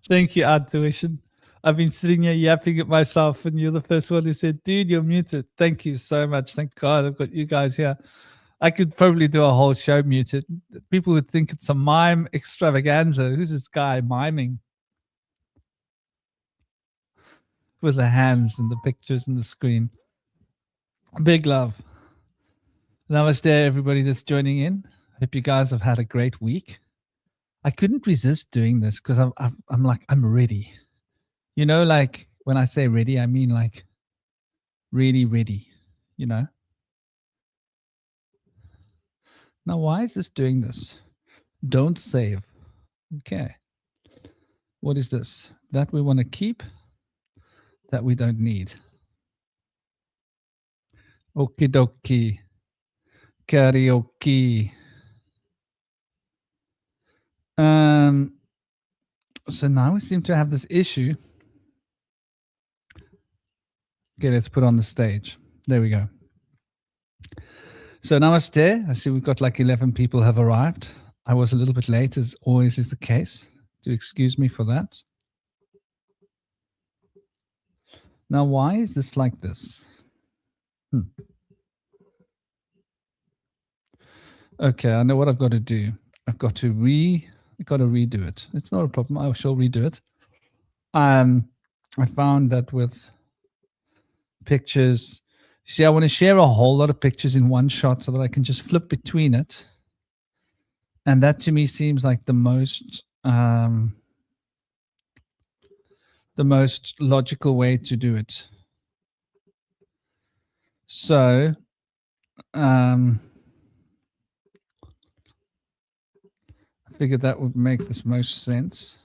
Thank you, Intuition. I've been sitting here yapping at myself, and you're the first one who said, dude, you're muted. Thank you so much. Thank God I've got you guys here. I could probably do a whole show muted. People would think it's a mime extravaganza. Who's this guy miming? With the hands and the pictures and the screen. Big love. Namaste, everybody that's joining in. Hope you guys have had a great week. I couldn't resist doing this because I'm like, I'm ready. You know, like when I say ready, I mean like really ready, you know. Now, why is this doing this? Don't save. Okay. What is this? That we want to keep, that we don't need. Okie dokie. Karaoke. So now we seem to have this issue. Okay, let's put on the stage. There we go. So namaste. I see we've got like 11 people have arrived. I was a little bit late, as always is the case. Do excuse me for that. Now, why is this like this? Okay, I know what I've got to do. I've got to redo it. It's not a problem. I shall redo it. I found that with pictures, you see, I want to share a whole lot of pictures in one shot so that I can just flip between it. And that to me seems like the most logical way to do it. So I figured that would make this most sense.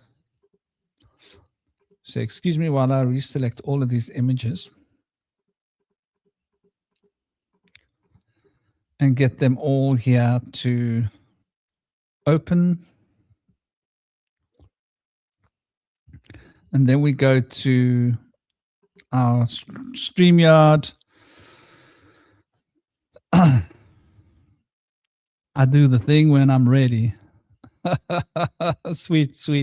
So excuse me while I reselect all of these images and get them all here to open. And then we go to our StreamYard. I do the thing when I'm ready. Sweet. So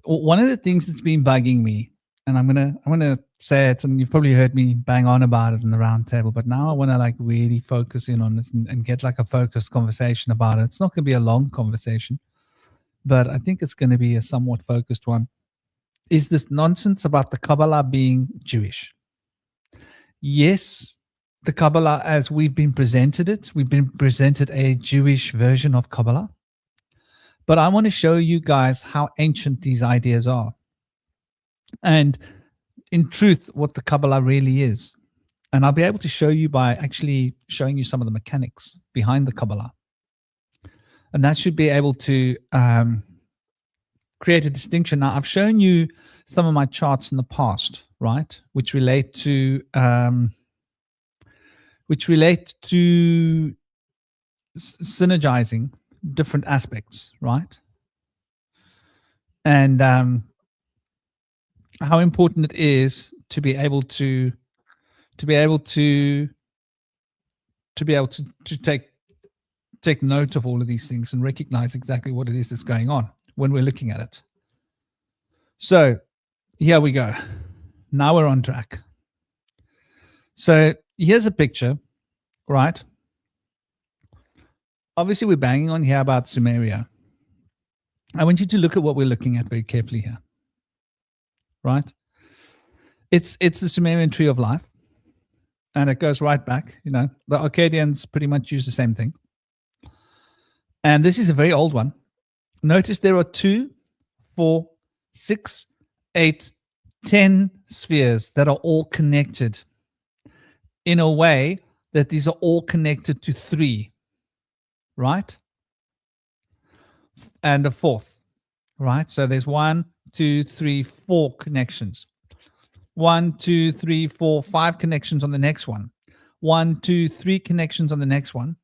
one of the things that's been bugging me, and I'm gonna say it, and you've probably heard me bang on about it in the round table, but now I want to like really focus in on it and get like a focused conversation about it. It's not going to be a long conversation, but I think it's going to be a somewhat focused one. Is this nonsense about the Kabbalah being Jewish? Yes, the Kabbalah, as we've been presented a Jewish version of Kabbalah. But I want to show you guys how ancient these ideas are. And in truth, what the Kabbalah really is. And I'll be able to show you by actually showing you some of the mechanics behind the Kabbalah. And that should be able to create a distinction. Now, I've shown you some of my charts in the past, right? Which relate to synergizing different aspects, right? And how important it is to be able to take note of all of these things and recognize exactly what it is that's going on when we're looking at it. So here we go. Now we're on track. So here's a picture, right? Obviously, we're banging on here about Sumeria. I want you to look at what we're looking at very carefully here, right? It's the Sumerian tree of life, and it goes right back. You know, the Akkadians pretty much use the same thing. And this is a very old one. Notice there are 2, 4, 6, 8, 10 spheres that are all connected in a way that these are all connected to 3. Right? And a 4th, right? So there's 1, 2, 3, 4 connections. 1, 2, 3, 4, 5 connections on the next one. 1, 2, 3 connections on the next one.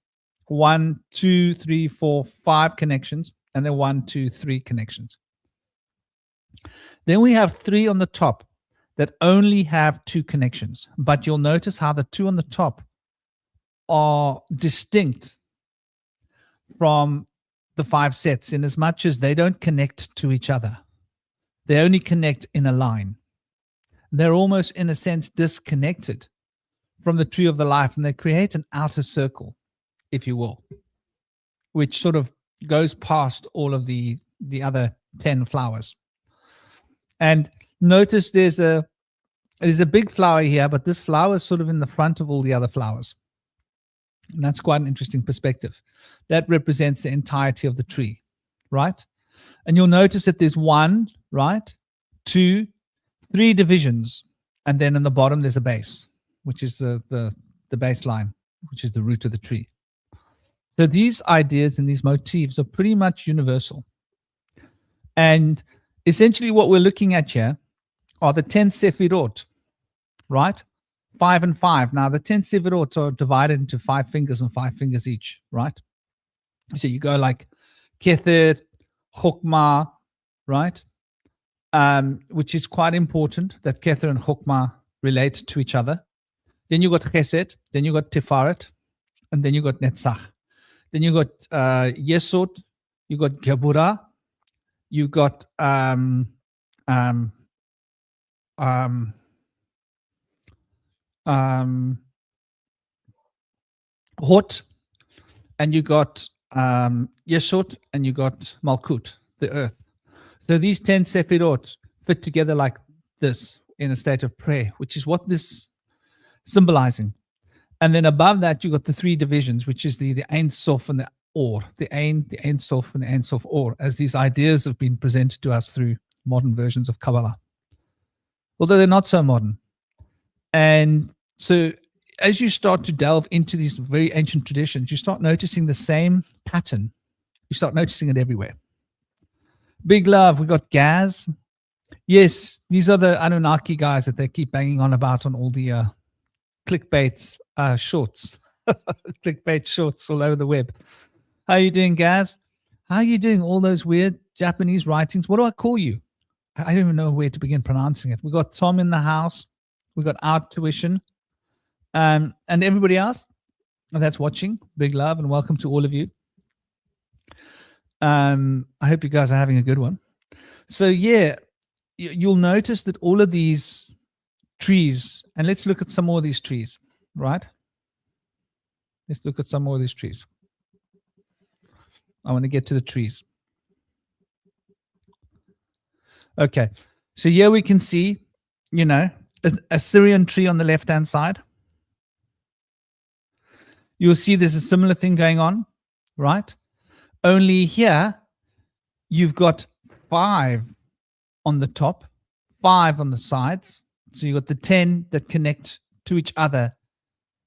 1, 2, 3, 4, 5 connections, and then 1, 2, 3 connections. Then we have 3 on the top that only have 2 connections, but you'll notice how the 2 on the top are distinct from the 5 sets in as much as they don't connect to each other. They only connect in a line. They're almost, in a sense, disconnected from the tree of the life, and they create an outer circle, if you will, which sort of goes past all of the other 10 flowers. And notice there's a big flower here, but this flower is sort of in the front of all the other flowers. And that's quite an interesting perspective. That represents the entirety of the tree, right? And you'll notice that there's 1, right, 2, 3 divisions, and then in the bottom there's a base, which is the baseline, which is the root of the tree. So these ideas and these motifs are pretty much universal. And essentially what we're looking at here are the 10 Sephirot, right? 5 and 5. Now, the 10 Sephirot are divided into 5 fingers and 5 fingers each, right? So you go like Kether, Chokmah, right? Which is quite important that Kether and Chokmah relate to each other. Then you got Chesed, then you got Tifaret, and then you got Netzach. Then you got Yesod, you got Geburah, you got Hot, and you got Yesod, and you got Malkut, the earth. So these 10 Sephirot fit together like this in a state of prayer, which is what this symbolizing. And then above that, you got the 3 divisions, which is the Ein Sof and the Or, the Ein Sof and the Ein Sof Or, as these ideas have been presented to us through modern versions of Kabbalah, although they're not so modern. And so as you start to delve into these very ancient traditions, you start noticing the same pattern. You start noticing it everywhere. Big love, we got Gaz. Yes, these are the Anunnaki guys that they keep banging on about on all the clickbait shorts. Clickbait shorts all over the web. How are you doing, Gaz? How are you doing? All those weird Japanese writings. What do I call you? I don't even know where to begin pronouncing it. We got Tom in the house. We got Out Tuition. And everybody else that's watching, big love and welcome to all of you. I hope you guys are having a good one. So yeah, you'll notice that all of these trees, and let's look at some more of these trees, right? Let's look at some more of these trees. I want to get to the trees. Okay, so here we can see, a Syrian tree on the left-hand side. You'll see there's a similar thing going on, right? Only here, you've got 5 on the top, 5 on the sides. So you've got the 10 that connect to each other,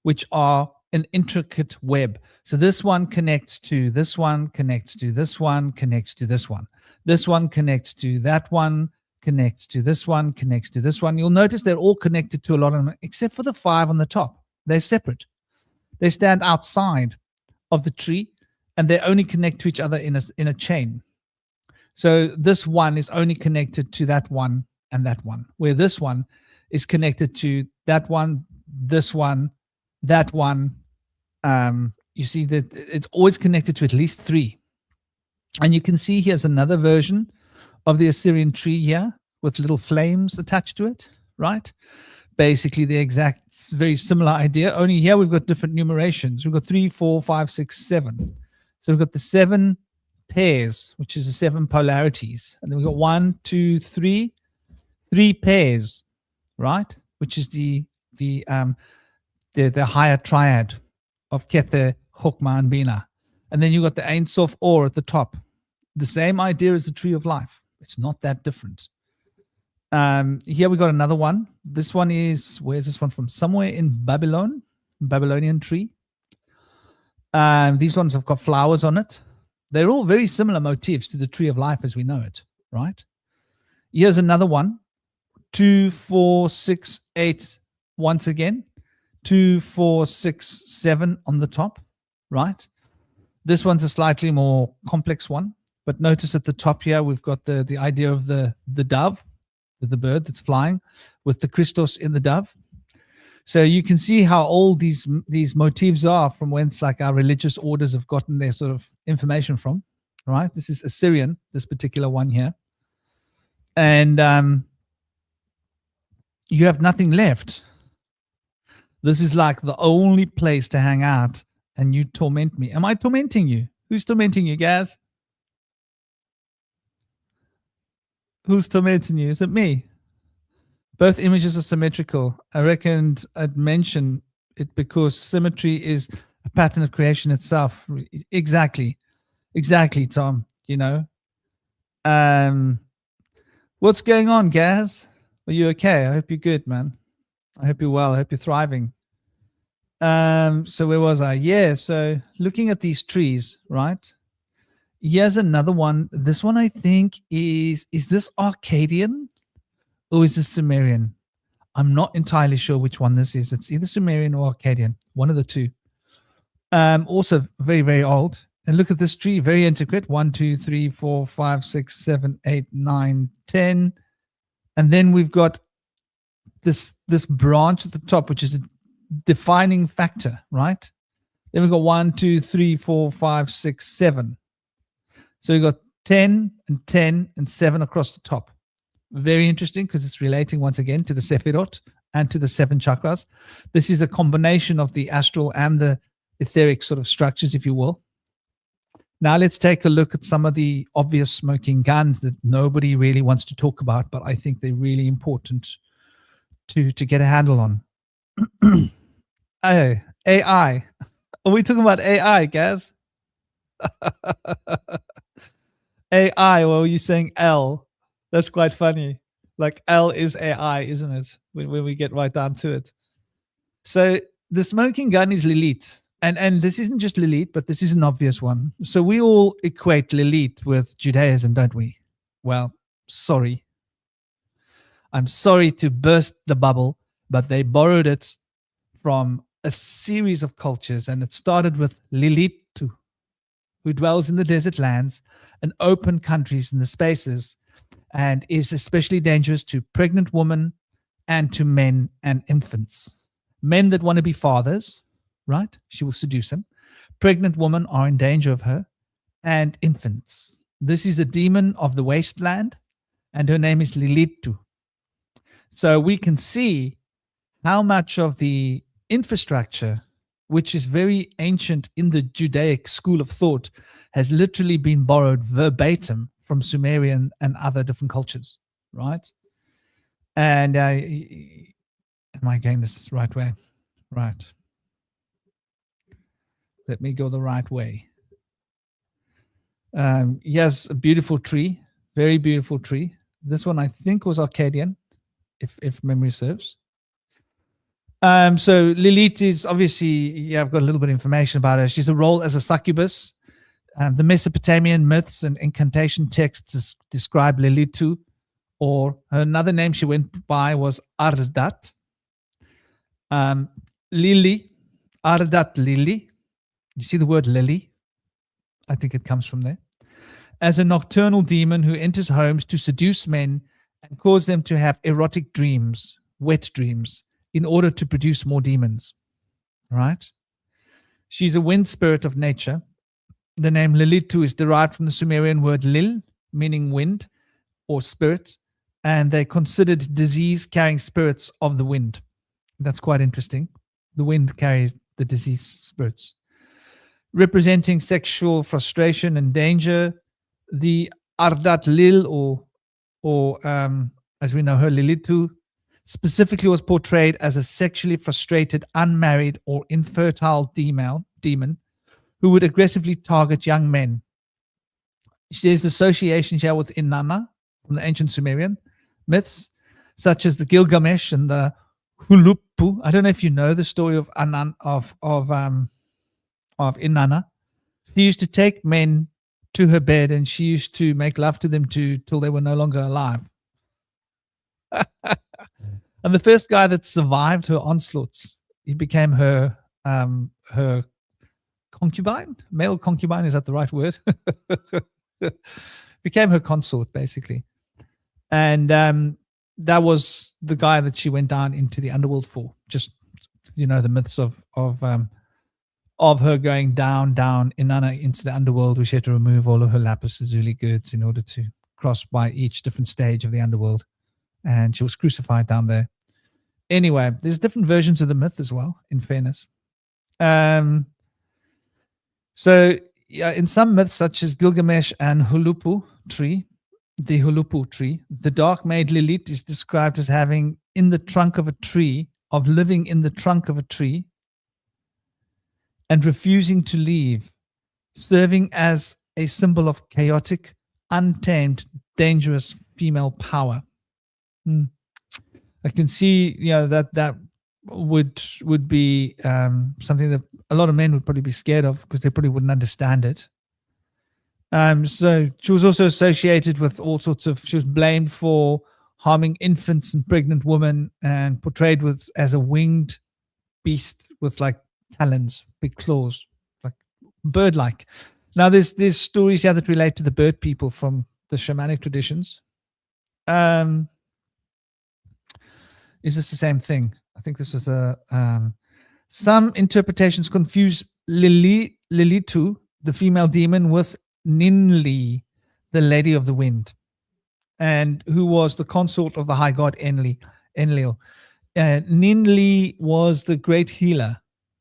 which are an intricate web. So this one connects to this one, connects to this one, connects to this one. This one connects to that one, connects to this one, connects to this one. You'll notice they're all connected to a lot of them, except for the 5 on the top. They're separate. They stand outside of the tree, and they only connect to each other in a chain. So this one is only connected to that one and that one, where this one is connected to that one, this one, that one. You see that it's always connected to at least 3. And you can see here's another version of the Assyrian tree here with little flames attached to it, right? Basically the exact, very similar idea, only here we've got different numerations. We've got 3, 4, 5, 6, 7. So we've got the 7 pairs, which is the 7 polarities. And then we've got 1, 2, 3 pairs, right? Which is the higher triad of Kether, Chokmah, and Bina. And then you've got the Ein Sof Or at the top. The same idea as the tree of life. It's not that different. Here we got another one. This one is, where's this one from? Somewhere in Babylon, Babylonian tree. These ones have got flowers on it. They're all very similar motifs to the tree of life as we know it, right? Here's another one. 2, 4, 6, 8. Once again, 2, 4, 6, 7 on the top, right? This one's a slightly more complex one, but notice at the top here we've got the idea of the dove, the bird that's flying, with the Christos in the dove. So you can see how old these motifs are, from whence like our religious orders have gotten their sort of information from, right? This is Assyrian, this particular one here. And you have nothing left. This is like the only place to hang out, and you torment me. Am I tormenting you? Who's tormenting you, guys? Who's tormenting you? Is it me? Both images are symmetrical. I reckoned I'd mention it because symmetry is a pattern of creation itself. Exactly, Tom. What's going on, Gaz? Are you okay? I hope you're good, man. I hope you're well. I hope you're thriving. So where was I? Yeah, so looking at these trees, right? Here's another one. This one I think is this Akkadian or is this Sumerian? I'm not entirely sure which one this is. It's either Sumerian or Akkadian, one of the two. Also very, very old. And look at this tree, very intricate. 1, 2, 3, 4, 5, 6, 7, 8, 9, 10. And then we've got this branch at the top, which is a defining factor, right? Then we've got 1, 2, 3, 4, 5, 6, 7. So we've got 10 and 10 and 7 across the top. Very interesting because it's relating once again to the Sephirot and to the 7 chakras. This is a combination of the astral and the etheric sort of structures, if you will. Now let's take a look at some of the obvious smoking guns that nobody really wants to talk about, but I think they're really important to get a handle on. AI. Are we talking about AI, guys? AI, or are you saying L? That's quite funny. Like L is AI, isn't it? When we get right down to it. So the smoking gun is Lilith. And this isn't just Lilith, but this is an obvious one. So we all equate Lilith with Judaism, don't we? Well, sorry. I'm sorry to burst the bubble, but they borrowed it from a series of cultures, and it started with Lilitu, who dwells in the desert lands and open countries in the spaces, and is especially dangerous to pregnant women and to men and infants. Men that want to be fathers, right? She will seduce them. Pregnant women are in danger of her, and infants. This is a demon of the wasteland, and her name is Lilitu. So we can see how much of the infrastructure, which is very ancient in the Judaic school of thought, has literally been borrowed verbatim from Sumerian and other different cultures, right? And am I going this right way? Right. Let me go the right way. Yes, a beautiful tree, very beautiful tree. This one I think was Akkadian, if memory serves. So Lilith is obviously, I've got a little bit of information about her. She's a role as a succubus. The Mesopotamian myths and incantation texts describe Lilitu, or another name she went by was Ardat. Lily, Ardat Lily. You see the word lily? I think it comes from there. As a nocturnal demon who enters homes to seduce men and cause them to have erotic dreams, wet dreams, in order to produce more demons, right? She's a wind spirit of nature. The name Lilitu is derived from the Sumerian word lil, meaning wind or spirit, and they're considered disease-carrying spirits of the wind. That's quite interesting. The wind carries the disease spirits. Representing sexual frustration and danger, the Ardat Lil, or as we know her, Lilitu, specifically was portrayed as a sexually frustrated, unmarried, or infertile demon who would aggressively target young men. There's associations here with Inanna from the ancient Sumerian myths, such as the Gilgamesh and the Hulupu. I don't know if you know the story of Inanna. She used to take men to her bed and she used to make love to them till they were no longer alive. And the first guy that survived her onslaughts, he became her concubine, male concubine. Is that the right word? Became her consort, basically. And that was the guy that she went down into the underworld for. Just, the myths of of her going down Inanna into the underworld, where she had to remove all of her lapis lazuli goods in order to cross by each different stage of the underworld. And she was crucified down there. Anyway, there's different versions of the myth as well, in fairness. So in some myths, such as Gilgamesh and Hulupu tree, the dark maid Lilith is described as living in the trunk of a tree, and refusing to leave, serving as a symbol of chaotic, untamed, dangerous female power. I can see, that would be something that a lot of men would probably be scared of, because they probably wouldn't understand it. So she was also associated with all sorts of. She was blamed for harming infants and pregnant women, and portrayed as a winged beast with like talons, big claws, like bird-like. Now, there's stories here that relate to the bird people from the shamanic traditions. Is this the same thing? I think this is some interpretations confuse Lilitu, the female demon, with Ninli, the lady of the wind, and who was the consort of the high god Enlil. Ninli was the great healer.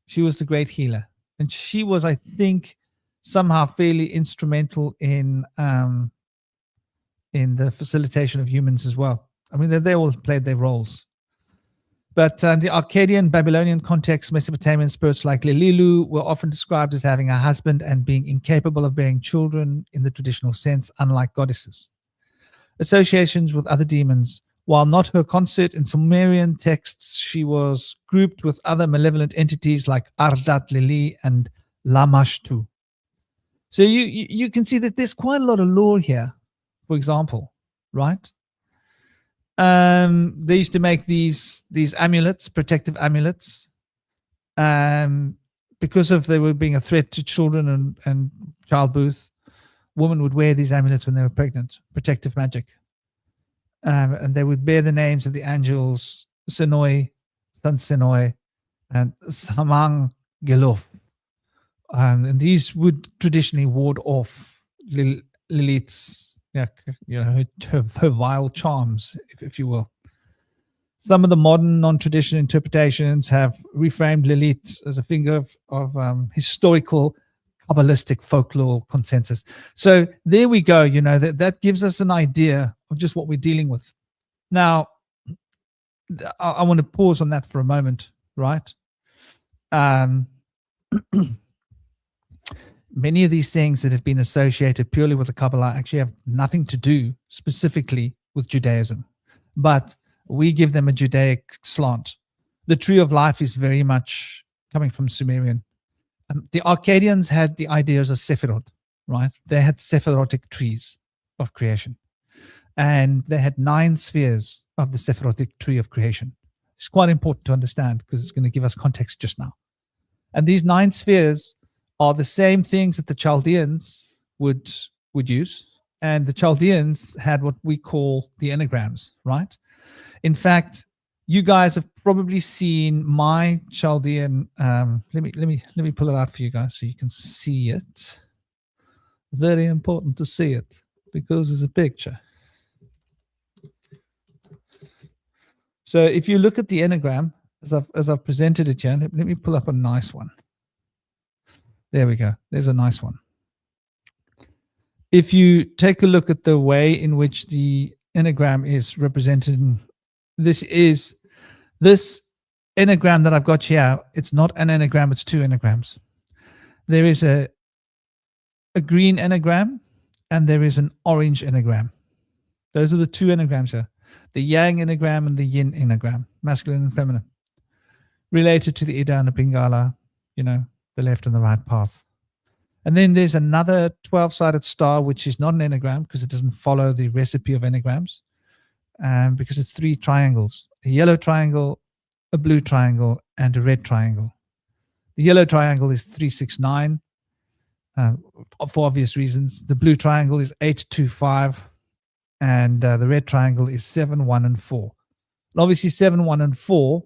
She was the great healer, and she was, I think, somehow fairly instrumental in the facilitation of humans as well. I mean, they all played their roles. But the Akkadian, Babylonian context, Mesopotamian spirits like Lililu were often described as having a husband and being incapable of bearing children in the traditional sense, unlike goddesses. Associations with other demons. While not her consort in Sumerian texts, she was grouped with other malevolent entities like Ardat Lili and Lamashtu. So you can see that there's quite a lot of lore here, for example, right? They used to make these amulets, protective amulets, because of they were being a threat to children and childbirth. Women would wear these amulets when they were pregnant, protective magic, and they would bear the names of the angels Senoi, San Senoi, and Samang Gelof, and these would traditionally ward off Lilith's. Her vile charms, if you will. Some of the modern non-traditional interpretations have reframed Lilith as a figure of historical Kabbalistic folklore consensus. So there we go. That gives us an idea of just what we're dealing with. Now, I want to pause on that for a moment, right? Many of these things that have been associated purely with the Kabbalah actually have nothing to do specifically with Judaism, but we give them a Judaic slant. The tree of life is very much coming from Sumerian. The Akkadians had the ideas of Sephirot, right? They had Sephirotic trees of creation, and they had 9 spheres of the Sephirotic tree of creation. It's quite important to understand because it's going to give us context just now. And these 9 spheres are the same things that the Chaldeans would use. And the Chaldeans had what we call the enneagrams, right? In fact, you guys have probably seen my Chaldean. Let me pull it out for you guys so you can see it. Very important to see it because it's a picture. So if you look at the enneagram as I've presented it here, let me pull up a nice one. There we go. There's a nice one. If you take a look at the way in which the enneagram is represented, this enneagram that I've got here, it's not an enneagram, it's 2 enneagrams. There is a green enneagram and there is an orange enneagram. Those are the 2 enneagrams here. The yang enneagram and the yin enneagram, masculine and feminine. Related to the Ida and the Pingala, the left and the right path. And then there's another 12-sided star, which is not an enneagram because it doesn't follow the recipe of enneagrams, because it's 3 triangles: a yellow triangle, a blue triangle, and a red triangle. The yellow triangle is 369 for obvious reasons. The blue triangle is 825, and the red triangle is 7, 1, and 4. And obviously 7, 1, and 4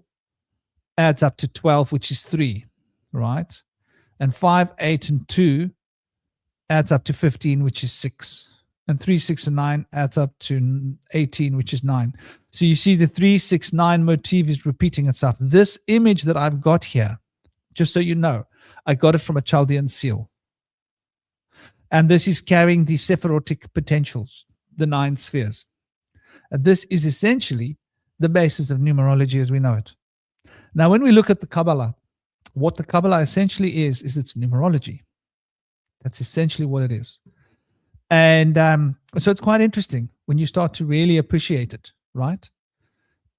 adds up to 12, which is 3, right? And 5, 8, and 2 adds up to 15, which is 6. And 3, 6, and 9 adds up to 18, which is 9. So you see the 3, 6, 9 motif is repeating itself. This image that I've got here, just so you know, I got it from a Chaldean seal. And this is carrying the Sephirotic potentials, the 9 spheres. And this is essentially the basis of numerology as we know it. Now, when we look at the Kabbalah, what the Kabbalah essentially is it's numerology. That's essentially what it is. And so it's quite interesting when you start to really appreciate it, right?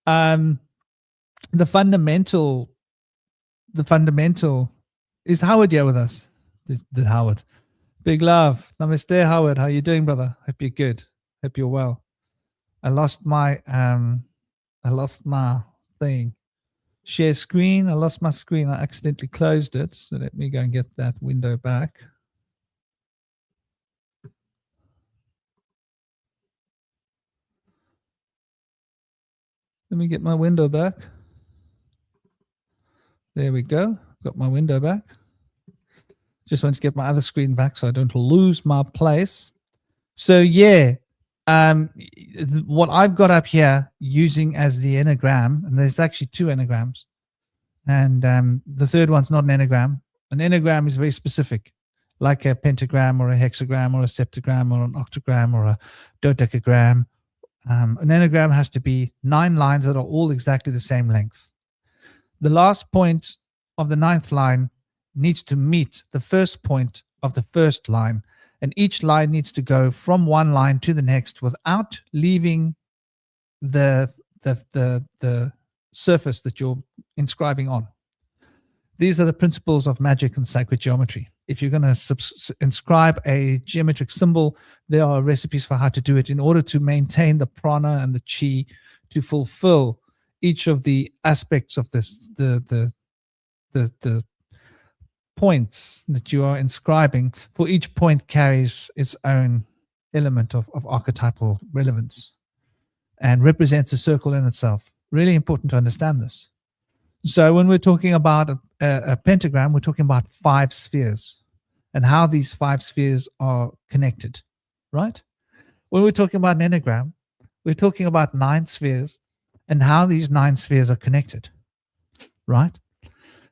The fundamental is Howard here with us. The Howard. Big love. Namaste, Howard. How you doing, brother? Hope you're good. Hope you're well. I lost my thing. Share screen. I lost my screen. I accidentally closed it. So let me go and get that window back. Let me get my window back. There we go. Got my window back. Just want to get my other screen back so I don't lose my place. So yeah, what I've got up here using as the enneagram, and there's actually 2 enneagrams, and the third one's not an enneagram. An enneagram is very specific, like a pentagram or a hexagram or a septagram or an octagram or a dodecagram. An enneagram has to be 9 lines that are all exactly the same length. The last point of the 9th line needs to meet the first point of the first line, and each line needs to go from one line to the next without leaving the surface that you're inscribing on. These are the principles of magic and sacred geometry. If you're going to inscribe a geometric symbol, there are recipes for how to do it in order to maintain the prana and the chi to fulfill each of the aspects of this, the points that you are inscribing. For each point carries its own element of archetypal relevance and represents a circle in itself. Really important to understand this. So when we're talking about a pentagram, we're talking about 5 spheres and how these 5 spheres are connected, right? When we're talking about an enneagram, we're talking about 9 spheres and how these 9 spheres are connected, right?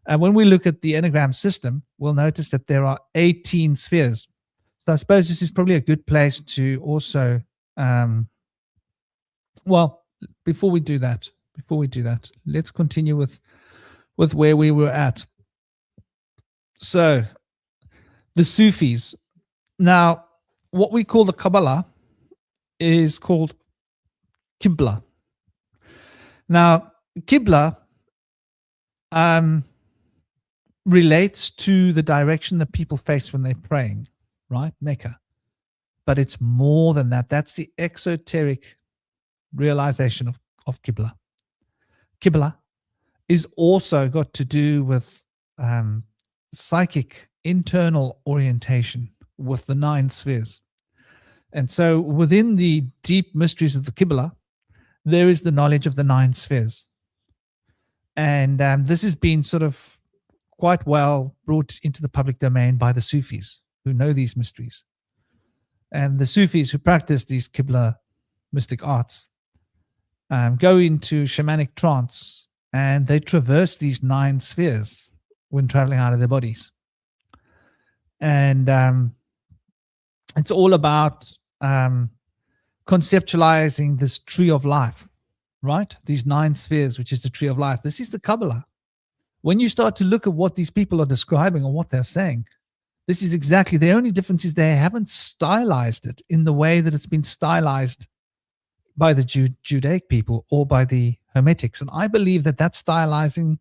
And when we look at the enneagram system, we'll notice that there are 18 spheres. So I suppose this is probably a good place to also, well, before we do that, let's continue with where we were at. So the Sufis. Now, what we call the Kabbalah is called Qibla. Now, Qibla relates to the direction that people face when they're praying, right? Mecca. But it's more than that. That's the exoteric realization of Qibla. Qibla is also got to do with psychic internal orientation with the 9 spheres. And so within the deep mysteries of the Qibla, there is the knowledge of the 9 spheres. And this has been sort of quite well brought into the public domain by the Sufis who know these mysteries. And the Sufis who practice these Qibla mystic arts go into shamanic trance, and they traverse these 9 spheres when traveling out of their bodies. And it's all about conceptualizing this tree of life, right? These 9 spheres, which is the tree of life. This is the Kabbalah. When you start to look at what these people are describing or what they're saying, this is exactly, the only difference is they haven't stylized it in the way that it's been stylized by the Judaic people or by the Hermetics. And I believe that stylizing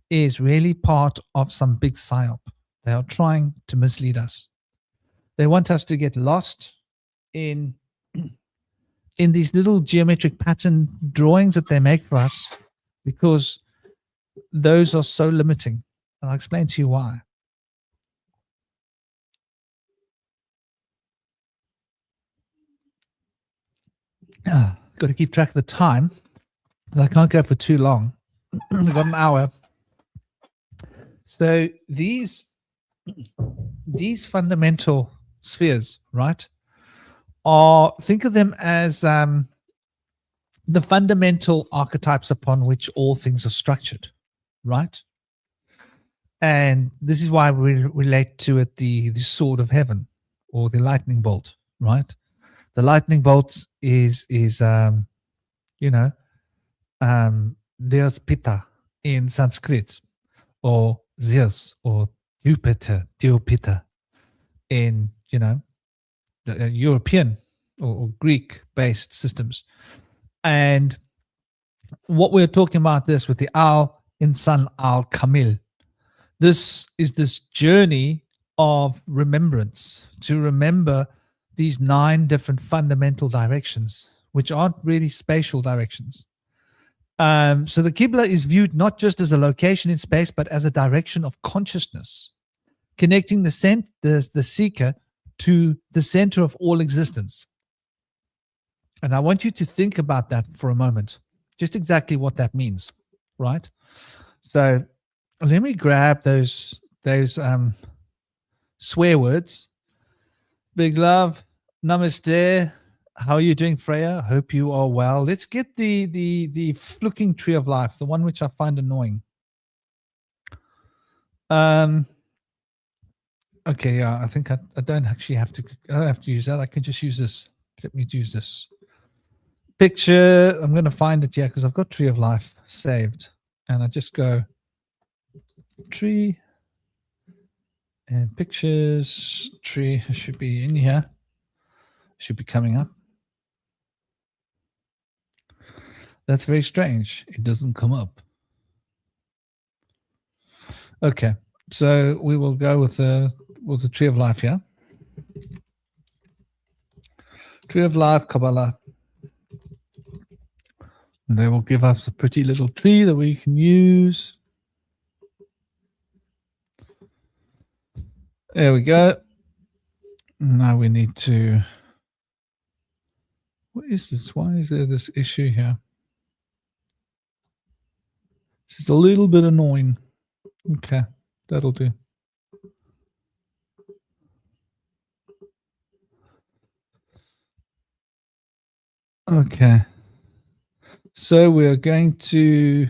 is really part of some big psyop. They are trying to mislead us. They want us to get lost in these little geometric pattern drawings that they make for us, because those are so limiting. And I'll explain to you why. Got to keep track of the time. I can't go for too long. We've got an hour. So these these fundamental spheres, right, think of them as the fundamental archetypes upon which all things are structured, right? And this is why we relate to it the sword of heaven or the lightning bolt, right? The lightning bolt is you know, there's Pitta in Sanskrit, or Zeus or Jupiter, Diopita in, the European or Greek-based systems. And what we're talking about this with the Al Insan Al Kamil. This is this journey of remembrance, to remember these 9 different fundamental directions, which aren't really spatial directions. So the Qibla is viewed not just as a location in space, but as a direction of consciousness, connecting the seeker to the center of all existence. And I want you to think about that for a moment, just exactly what that means, right? So let me grab those swear words. Big love, namaste. How are you doing, Freya? Hope you are well. Let's get the flicking tree of life, the one which I find annoying. Okay, yeah, I think I don't actually have to. I don't have to use that. I can just use this. Let me use this picture. I'm going to find it here because I've got tree of life saved, and I just go tree and pictures. Tree should be in here. Should be coming up. That's very strange. It doesn't come up. Okay, so we will go with the tree of life here. Tree of life, Kabbalah. And they will give us a pretty little tree that we can use. There we go. Now we need to. What is this? Why is there this issue here? This is a little bit annoying. Okay, that'll do. Okay. So we're going to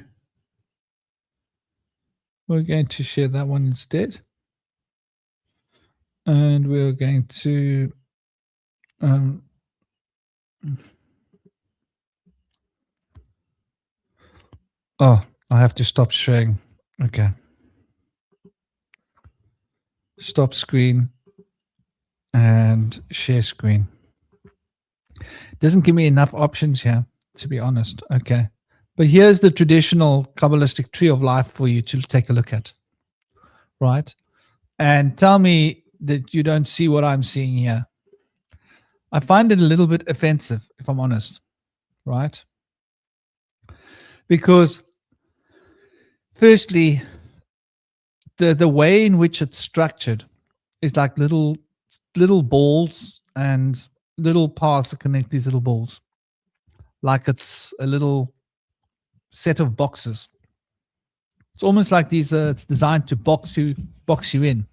share that one instead. And we're going to oh, I have to stop sharing. Okay. Stop screen and share screen. Doesn't give me enough options here, to be honest. Okay. But here's the traditional Kabbalistic tree of life for you to take a look at. Right? And tell me that you don't see what I'm seeing here. I find it a little bit offensive, if I'm honest. Right? Because firstly, the way in which it's structured is like little balls and little paths that connect these little balls, like it's a little set of boxes. It's almost like these it's designed to box you in.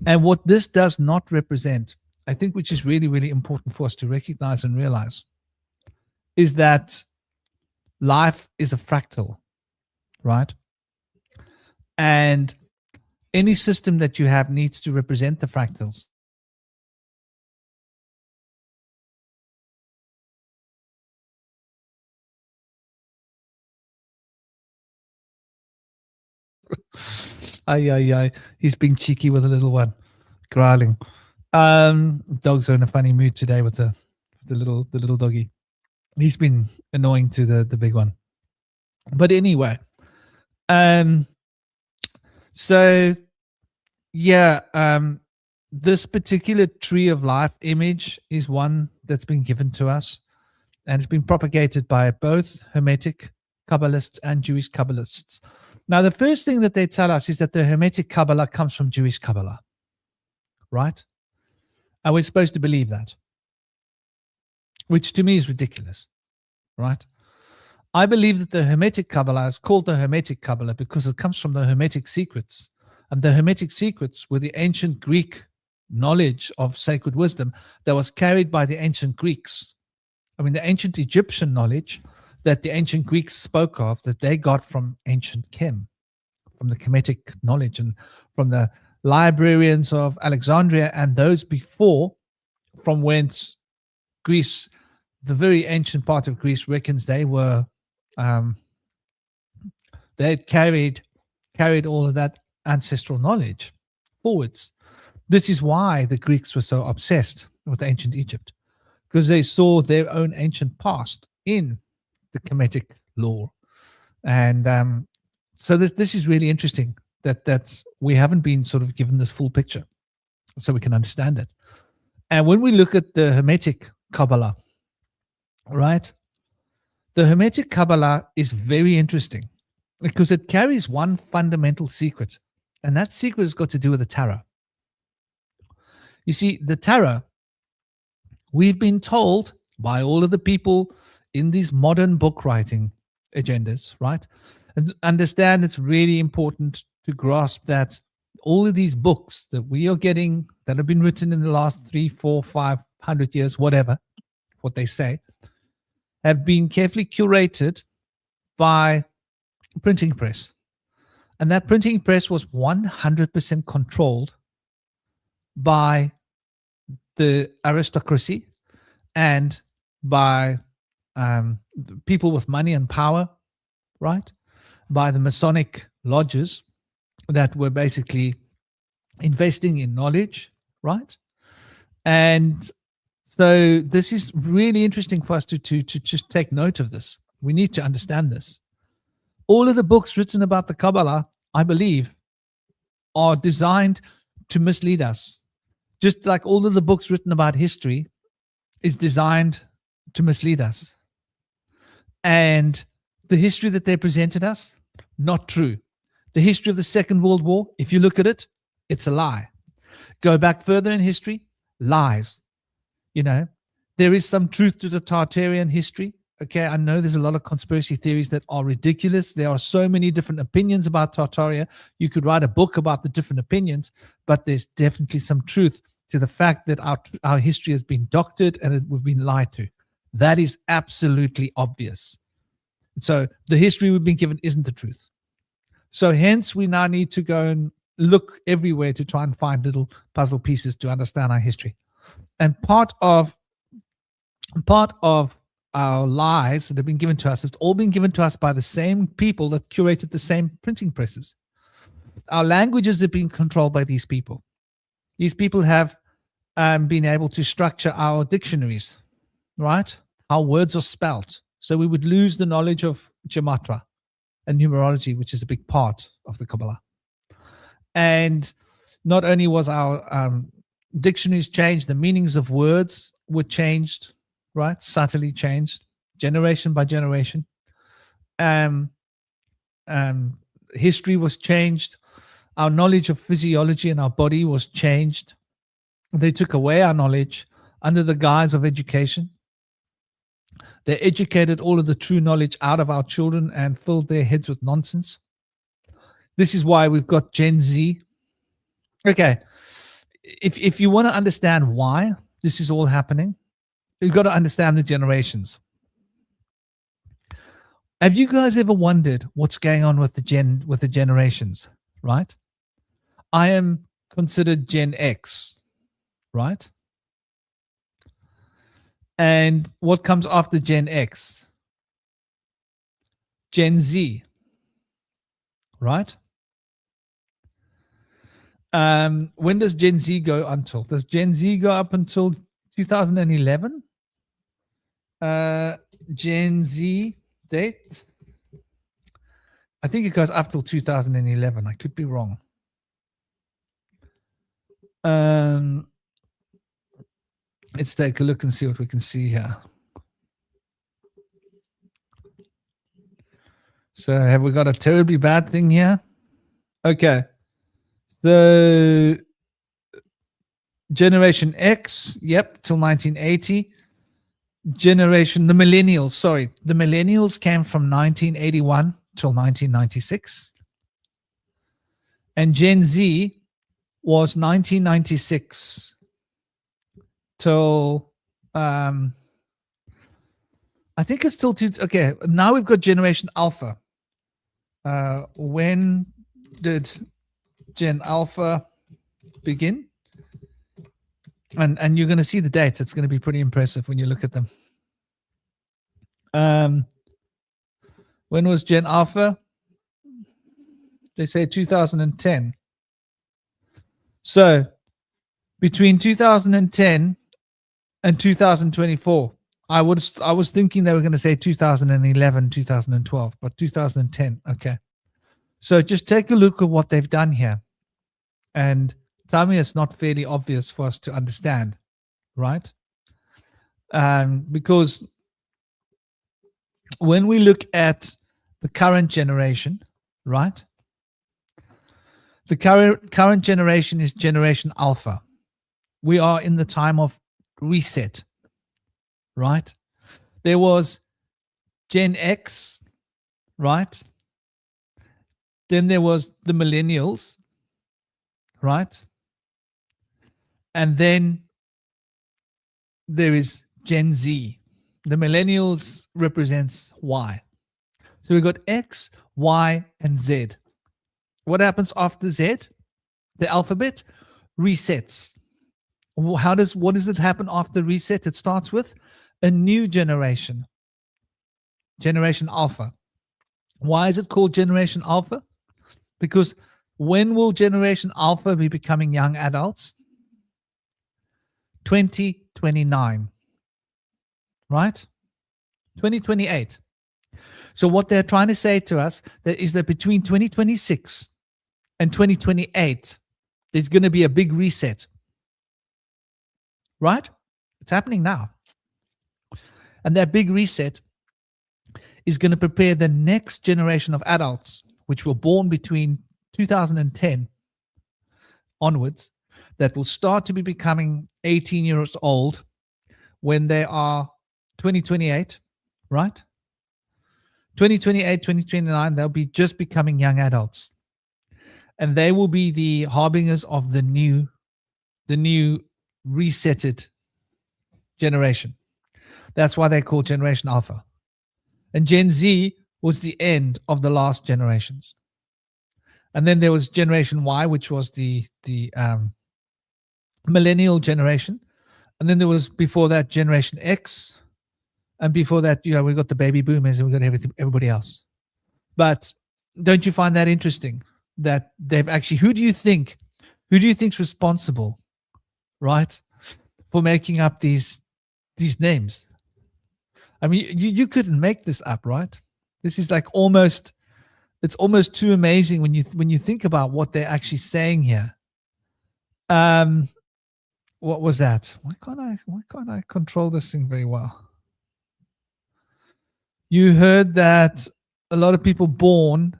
And what this does not represent, I think, which is really, really important for us to recognize and realize, is that life is a fractal, right? And any system that you have needs to represent the fractals. Ay. He's being cheeky with a little one, growling. Dogs are in a funny mood today with the little doggy. He's been annoying to the big one. But anyway, so yeah, this particular tree of life image is one that's been given to us, and it's been propagated by both Hermetic Kabbalists and Jewish Kabbalists. Now, the first thing that they tell us is that the Hermetic Kabbalah comes from Jewish Kabbalah, right? And we're supposed to believe that, which to me is ridiculous, right? I believe that the Hermetic Kabbalah is called the Hermetic Kabbalah because it comes from the Hermetic secrets And the Hermetic secrets were the ancient Greek knowledge of sacred wisdom that was carried by the ancient Greeks. I mean, the ancient Egyptian knowledge that the ancient Greeks spoke of, that they got from ancient Chem, from the Kemetic knowledge, and from the librarians of Alexandria and those before, from whence Greece, the very ancient part of Greece, reckons they were, they had carried all of that ancestral knowledge forwards. This is why the Greeks were so obsessed with ancient Egypt, because they saw their own ancient past in the Kemetic lore. And so this is really interesting that we haven't been sort of given this full picture so we can understand it. And when we look at the Hermetic Kabbalah, right, the Hermetic Kabbalah is very interesting because it carries one fundamental secret, and that secret has got to do with the Tarot. You see, the Tarot, we've been told by all of the people in these modern book writing agendas, right? And understand it's really important to grasp that all of these books that we are getting that have been written in the last 3, 4, 500 years, whatever, what they say, have been carefully curated by a printing press. And that printing press was 100% controlled by the aristocracy and by people with money and power, right? By the Masonic lodges that were basically investing in knowledge, right? And so this is really interesting for us to just take note of this. We need to understand this. All of the books written about the Kabbalah, I believe, are designed to mislead us. Just like all of the books written about history is designed to mislead us. And the history that they presented us, not true. The history of the Second World War, if you look at it, it's a lie. Go back further in history, lies. You know, there is some truth to the Tartarian history. Okay, I know there's a lot of conspiracy theories that are ridiculous. There are so many different opinions about Tartaria. You could write a book about the different opinions, but there's definitely some truth to the fact that our history has been doctored and we've been lied to. That is absolutely obvious. So the history we've been given isn't the truth. So hence we now need to go and look everywhere to try and find little puzzle pieces to understand our history. And part of our lies that have been given to us, it's all been given to us by the same people that curated the same printing presses. Our languages have been controlled by these people. These people have been able to structure our dictionaries, right? How words are spelt. So we would lose the knowledge of gematria and numerology, which is a big part of the Kabbalah. And not only was our dictionaries changed, the meanings of words were changed, right? Subtly changed, generation by generation. History was changed. Our knowledge of physiology and our body was changed. They took away our knowledge under the guise of education. They educated all of the true knowledge out of our children and filled their heads with nonsense. This is why we've got Gen Z. Okay, if you want to understand why this is all happening, you've got to understand the generations. Have you guys ever wondered what's going on with the generations, right? I am considered Gen X, right? And what comes after Gen X? Gen Z, right? When does Gen Z go until? Does Gen Z go up until 2011? Gen Z date? I think it goes up till 2011. I could be wrong. Let's take a look and see what we can see here. So have we got a terribly bad thing here? Okay. So Generation X, yep, till 1980. The millennials came from 1981 till 1996. And Gen Z was 1996 till I think it's still okay. Now we've got Generation Alpha. When did Gen Alpha begin? And you're going to see the dates. It's going to be pretty impressive when you look at them. When was Gen Alpha? They say 2010. So between 2010 and 2024, I was thinking they were going to say 2011, 2012, but 2010. Okay. So just take a look at what they've done here and tell me it's not fairly obvious for us to understand, right? Because when we look at the current generation, right? The current generation is Generation Alpha. We are in the time of reset, right? There was Gen X, right? Then there was the millennials, right? And then there is Gen Z. The millennials represents Y. So we've got X, Y, and Z. What happens after Z? The alphabet resets. What does it happen after reset? It starts with a new generation, Generation Alpha. Why is it called Generation Alpha? Because when will Generation Alpha be becoming young adults? 2029, right? 2028. So what they're trying to say to us is that between 2026 and 2028, there's going to be a big reset, right? It's happening now. And that big reset is going to prepare the next generation of adults, which were born between 2010 onwards, that will start to be becoming 18 years old when they are 2028, right? 2028, 2029, they'll be just becoming young adults. And they will be the harbingers of the new resetted generation. That's why they call Generation Alpha. And Gen Z was the end of the last generations. And then there was Generation Y, which was the millennial generation. And then there was, before that, Generation X. And before that, we got the baby boomers and we got everybody else. But don't you find that interesting that they've actually, who do you think's responsible, right, for making up these names? I mean, you couldn't make this up, right? This is like it's almost too amazing when you think about what they're actually saying here. What was that? Why can't I control this thing very well? You heard that a lot of people born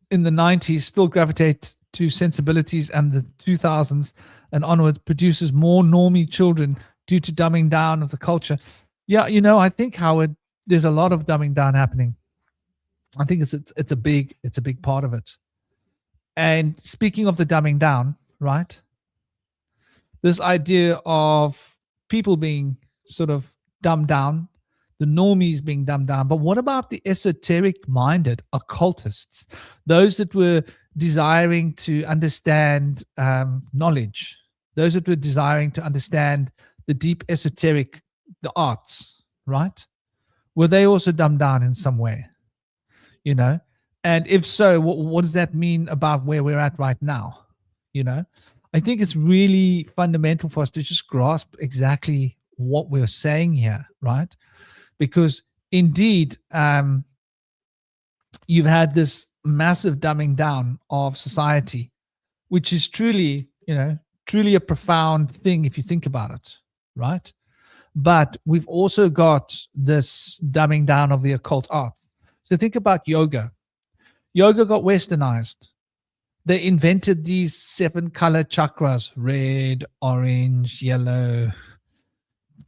in the 90s still gravitate to sensibilities, and the 2000s and onwards produces more normie children due to dumbing down of the culture. Yeah, I think, Howard, there's a lot of dumbing down happening. I think it's a big part of it. And speaking of the dumbing down, right? This idea of people being sort of dumbed down, the normies being dumbed down. But what about the esoteric-minded occultists, those that were desiring to understand knowledge, those that were desiring to understand the deep esoteric, the arts, right? Were they also dumbed down in some way? And if so, what does that mean about where we're at right now? I think it's really fundamental for us to just grasp exactly what we're saying here, right? Because indeed, you've had this massive dumbing down of society, which is truly a profound thing if you think about it, right? But we've also got this dumbing down of the occult art. So think about yoga. Yoga got westernized. They invented these 7 color chakras: red, orange, yellow,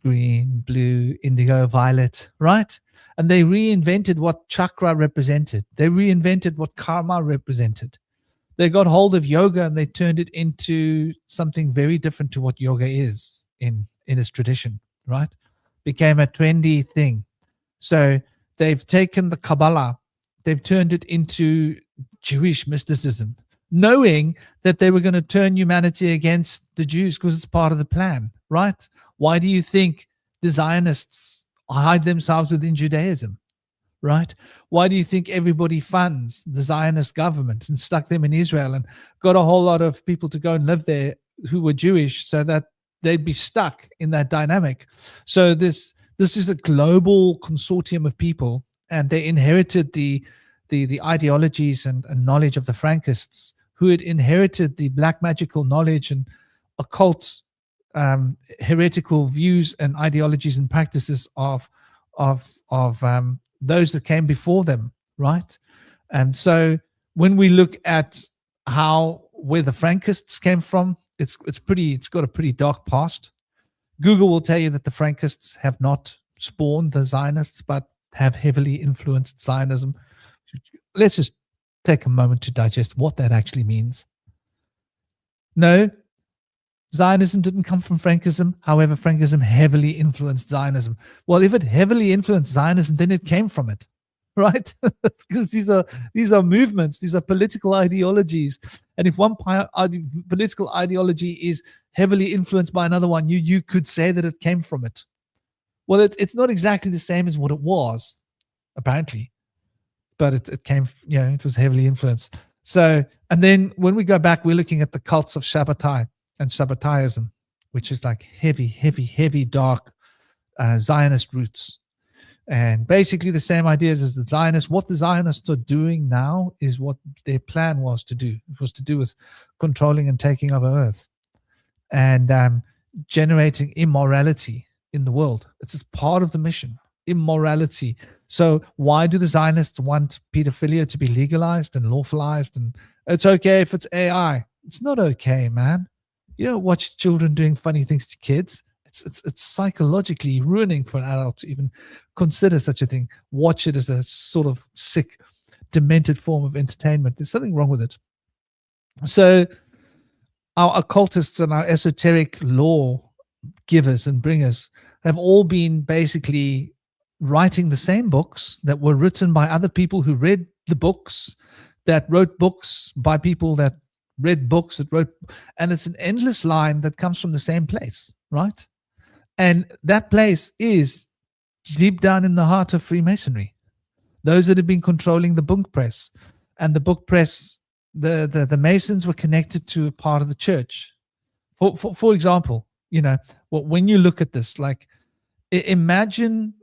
green, blue, indigo, violet, right? And they reinvented what chakra represented. They reinvented what karma represented. They got hold of yoga and they turned it into something very different to what yoga is in its tradition, right? Became a trendy thing. So they've taken the Kabbalah, they've turned it into Jewish mysticism, knowing that they were going to turn humanity against the Jews because it's part of the plan, right? Why do you think the Zionists hide themselves within Judaism, right? Why do you think everybody funds the Zionist government and stuck them in Israel and got a whole lot of people to go and live there who were Jewish so that they'd be stuck in that dynamic? So this is a global consortium of people, and they inherited the ideologies and knowledge of the Frankists, who had inherited the black magical knowledge and occult heretical views and ideologies and practices of those that came before them, right? And so when we look at where the Frankists came from, it's got a pretty dark past. Google will tell you that the Frankists have not spawned the Zionists, but have heavily influenced Zionism. Let's just take a moment to digest what that actually means. No, Zionism didn't come from Frankism. However, Frankism heavily influenced Zionism. Well, if it heavily influenced Zionism, then it came from it, right? Because these are movements, these are political ideologies. And if one political ideology is heavily influenced by another one, you could say that it came from it. Well, it's not exactly the same as what it was, apparently. But it came, it was heavily influenced. So, and then when we go back, we're looking at the cults of Shabbatai and Shabbataiism, which is like heavy, dark Zionist roots. And basically the same ideas as the Zionists. What the Zionists are doing now is what their plan was to do. It was to do with controlling and taking over Earth and generating immorality in the world. It's just part of the mission, immorality. So why do the Zionists want pedophilia to be legalized and lawfulized? And it's okay if it's AI. It's not okay, man. You don't watch children doing funny things to kids. It's psychologically ruining for an adult to even consider such a thing. Watch it as a sort of sick, demented form of entertainment. There's something wrong with it. So our occultists and our esoteric law givers and bringers have all been basically writing the same books that were written by other people who read the books, that wrote books by people that read books that wrote, and it's an endless line that comes from the same place, right? And that place is deep down in the heart of Freemasonry. Those that have been controlling the book press, and the book press, the Masons were connected to a part of the church. For example, when you look at this, like imagine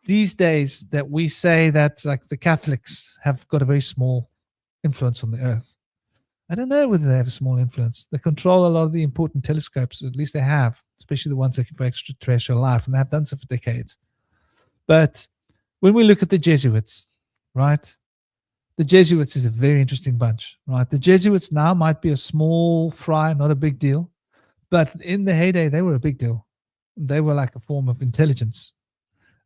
these days that we say that like the Catholics have got a very small influence on the earth. I don't know whether they have a small influence. They control a lot of the important telescopes, at least they have, especially the ones that for extraterrestrial life, and they have done so for decades. But when we look at the Jesuits, right? The Jesuits is a very interesting bunch, right? The Jesuits now might be a small fry, not a big deal. But in the heyday, they were a big deal. They were like a form of intelligence.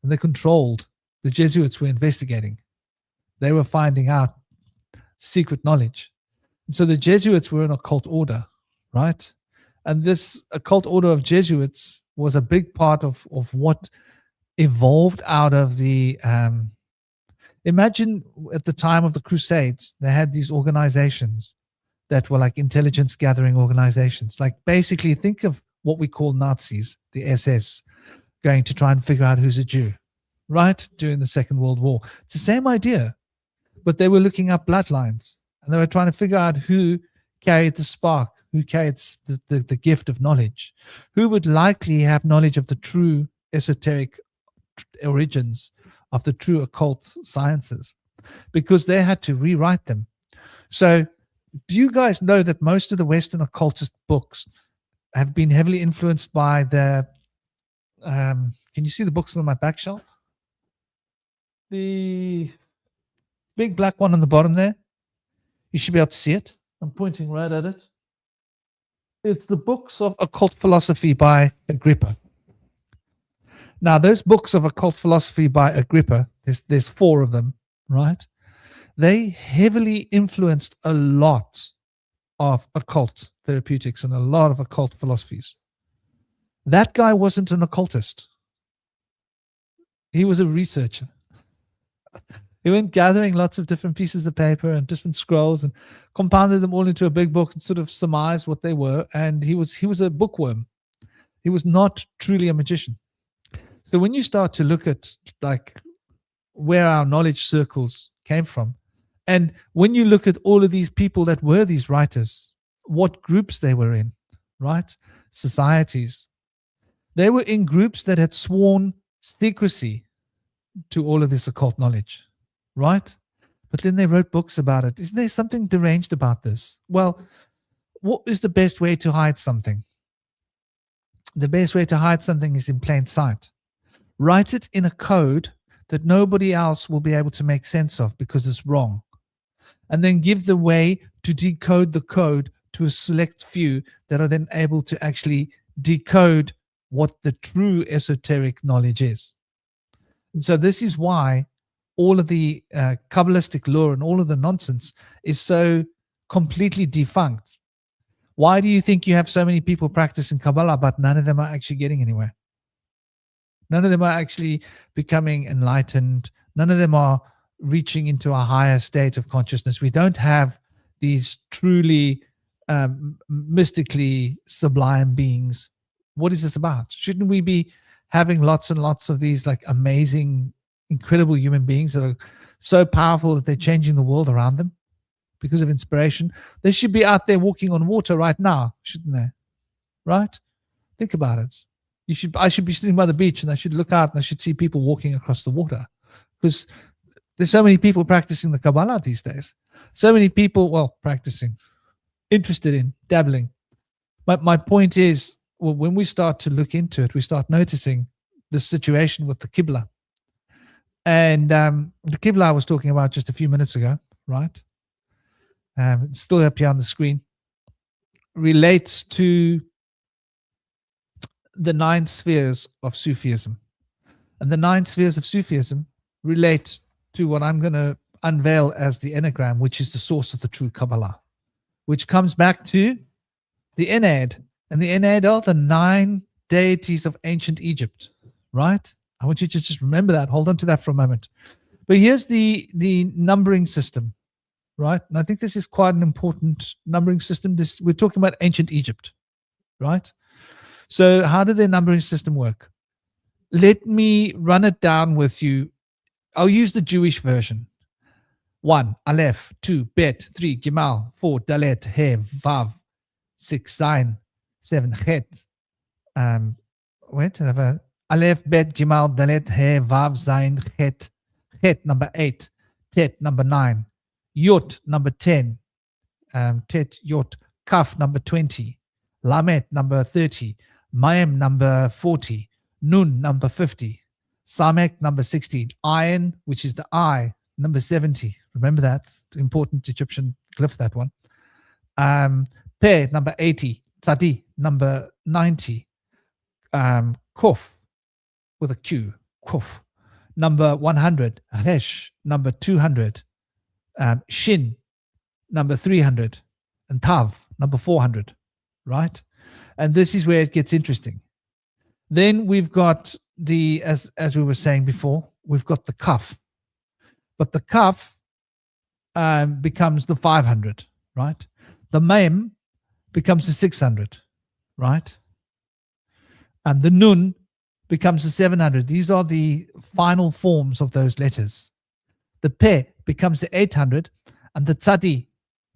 And they controlled. The Jesuits were investigating. They were finding out secret knowledge. And so the Jesuits were an occult order, right? And this occult order of Jesuits was a big part of what evolved out of the... imagine at the time of the Crusades, they had these organizations that were like intelligence gathering organizations. Like basically think of what we call Nazis, the SS, going to try and figure out who's a Jew, right? During the Second World War. It's the same idea, but they were looking up bloodlines and they were trying to figure out who carried the spark, who carried the gift of knowledge, who would likely have knowledge of the true esoteric origins of the true occult sciences, because they had to rewrite them. So do you guys know that most of the Western occultist books have been heavily influenced by the can you see the books on my back shelf? The big black one on the bottom there. You should be able to see it. I'm pointing right at it. It's the books of occult philosophy by Agrippa. Now, those books of occult philosophy by Agrippa, there's 4 of them, right? They heavily influenced a lot of occult therapeutics and a lot of occult philosophies. That guy wasn't an occultist. He was a researcher. He went gathering lots of different pieces of paper and different scrolls and compounded them all into a big book and sort of surmised what they were. And he was a bookworm. He was not truly a magician. So when you start to look at like where our knowledge circles came from, and when you look at all of these people that were these writers, what groups they were in, right? Societies. They were in groups that had sworn secrecy to all of this occult knowledge, right? But then they wrote books about it. Isn't there something deranged about this? Well, what is the best way to hide something? The best way to hide something is in plain sight. Write it in a code that nobody else will be able to make sense of because it's wrong. And then give the way to decode the code to a select few that are then able to actually decode what the true esoteric knowledge is. And so this is why all of the Kabbalistic lore and all of the nonsense is so completely defunct. Why do you think you have so many people practicing Kabbalah, but none of them are actually getting anywhere? None of them are actually becoming enlightened. None of them are reaching into a higher state of consciousness. We don't have these truly mystically sublime beings. What is this about? Shouldn't we be having lots and lots of these like amazing, incredible human beings that are so powerful that they're changing the world around them because of inspiration? They should be out there walking on water right now, shouldn't they? Right? Think about it. I should be sitting by the beach and I should look out and I should see people walking across the water, because there's so many people practicing the Kabbalah these days. So many people, well, practicing, interested in, dabbling. But my point is, well, when we start to look into it, we start noticing the situation with the Qibla. And the Qibla I was talking about just a few minutes ago, right? It's still up here on the screen, relates to the 9 spheres of Sufism. And the 9 spheres of Sufism relate to what I'm going to unveil as the Enneagram, which is the source of the true Kabbalah, which comes back to the Ennead. And the Ennead are the 9 deities of ancient Egypt, right? I want you to just remember that. Hold on to that for a moment. But here's the numbering system, right? And I think this is quite an important numbering system. We're talking about ancient Egypt, right? So how did their numbering system work? Let me run it down with you. I'll use the Jewish version. 1, Aleph. 2, Bet. 3, Gimal. 4, Dalet. He, Vav. 6, Zain. 7, Het. Aleph, Bet, Gimal, Dalet, He, Vav, Zain, Het. Het, number 8. Tet, number 9. Yot, number 10. Tet, Yot. Kaf, number 20. Lamet, number 30. Mayim, number 40. Nun, number 50. Samek, number 16. Ayin, which is the I, number 70. Remember that. Important Egyptian glyph, that one. Pe, number 80. Tzadi, number 90. Kuf, with a Q. Kuf, number 100. Resh, number 200. Shin, number 300. And Tav, number 400. Right? And this is where it gets interesting. Then we've got the, as we were saying before, we've got the Kaf. But the Kaf becomes the 500, right? The Mem becomes the 600, right? And the Nun becomes the 700. These are the final forms of those letters. The Pe becomes the 800, and the Tzadi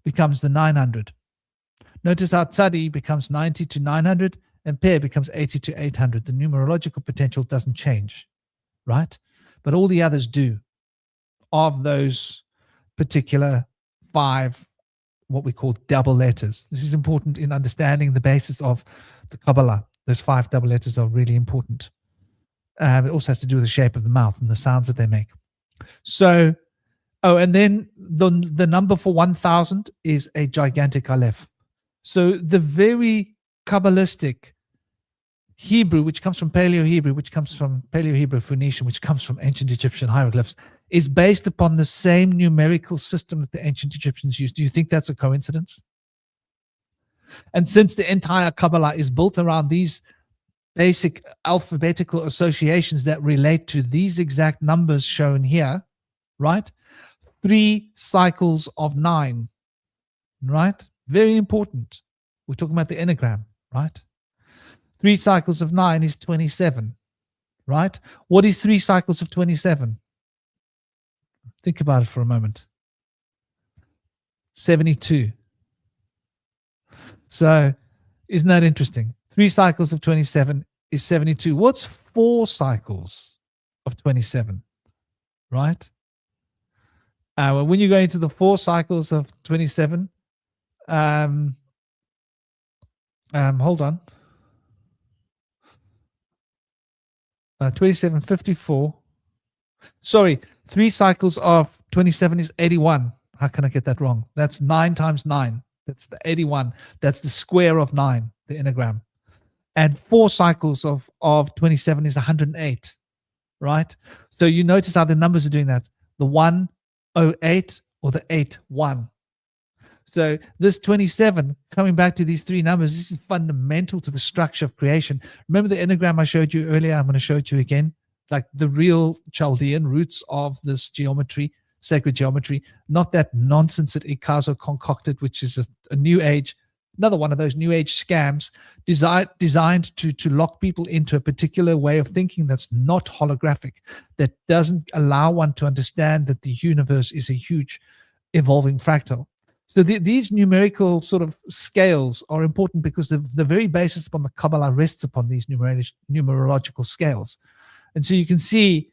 becomes the 900. Notice how Tzadi becomes 90 to 900 and Pe becomes 80 to 800. The numerological potential doesn't change, right? But all the others do, of those particular 5, what we call double letters. This is important in understanding the basis of the Kabbalah. Those 5 double letters are really important. It also has to do with the shape of the mouth and the sounds that they make. So, and then the number for 1000 is a gigantic Aleph. So the very Kabbalistic Hebrew, which comes from Paleo-Hebrew, which comes from Paleo-Hebrew Phoenician, which comes from ancient Egyptian hieroglyphs, is based upon the same numerical system that the ancient Egyptians used. Do you think that's a coincidence? And since the entire Kabbalah is built around these basic alphabetical associations that relate to these exact numbers shown here, right? 3 cycles of 9, right? Very important. We're talking about the enneagram, right? 3 cycles of 9 is 27, right? What is 3 cycles of 27? Think about it for a moment. 72. So, isn't that interesting? 3 cycles of 27 is 72. What's 4 cycles of 27, right? Well, when you go into the 4 cycles of 27, hold on. 27, 54. Sorry, 3 cycles of 27 is 81. How can I get that wrong? That's 9 times 9. That's the 81. That's the square of 9, the enneagram. And 4 cycles of 27 is 108, right? So you notice how the numbers are doing that. The 108 or the 81. So this 27, coming back to these 3 numbers, this is fundamental to the structure of creation. Remember the enneagram I showed you earlier? I'm going to show it to you again. Like the real Chaldean roots of this geometry, sacred geometry, not that nonsense that Ikazo concocted, which is a new age, another one of those new age scams designed to lock people into a particular way of thinking that's not holographic, that doesn't allow one to understand that the universe is a huge evolving fractal. So these numerical sort of scales are important because the very basis upon the Kabbalah rests upon these numerological scales. And so you can see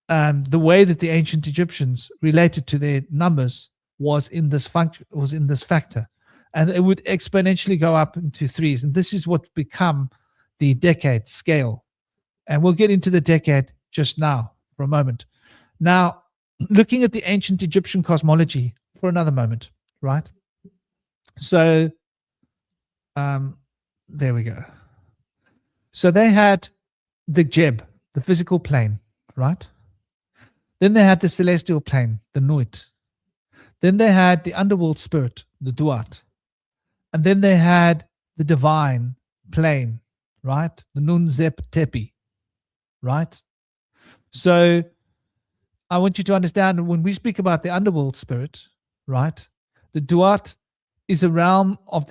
the way that the ancient Egyptians related to their numbers was in this factor. And it would exponentially go up into 3s. And this is what become the decade scale. And we'll get into the decade just now for a moment. Now, looking at the ancient Egyptian cosmology for another moment, right? So, there we go. So they had the Jeb, the physical plane, right? Then they had the celestial plane, the Nuit. Then they had the underworld spirit, the Duat. And then they had the divine plane, right? The Nun Zep Tepi, right? So I want you to understand when we speak about the underworld spirit, right? The Duat is a realm of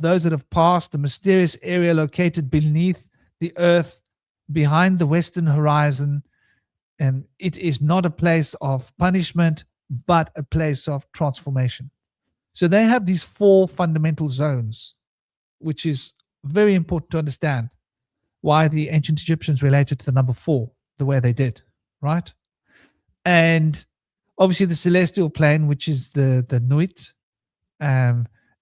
those that have passed, the mysterious area located beneath the earth, behind the western horizon. And it is not a place of punishment, but a place of transformation. So they have these 4 fundamental zones, which is very important to understand why the ancient Egyptians related to the number 4 the way they did, right? And obviously the celestial plane, which is the Nuit,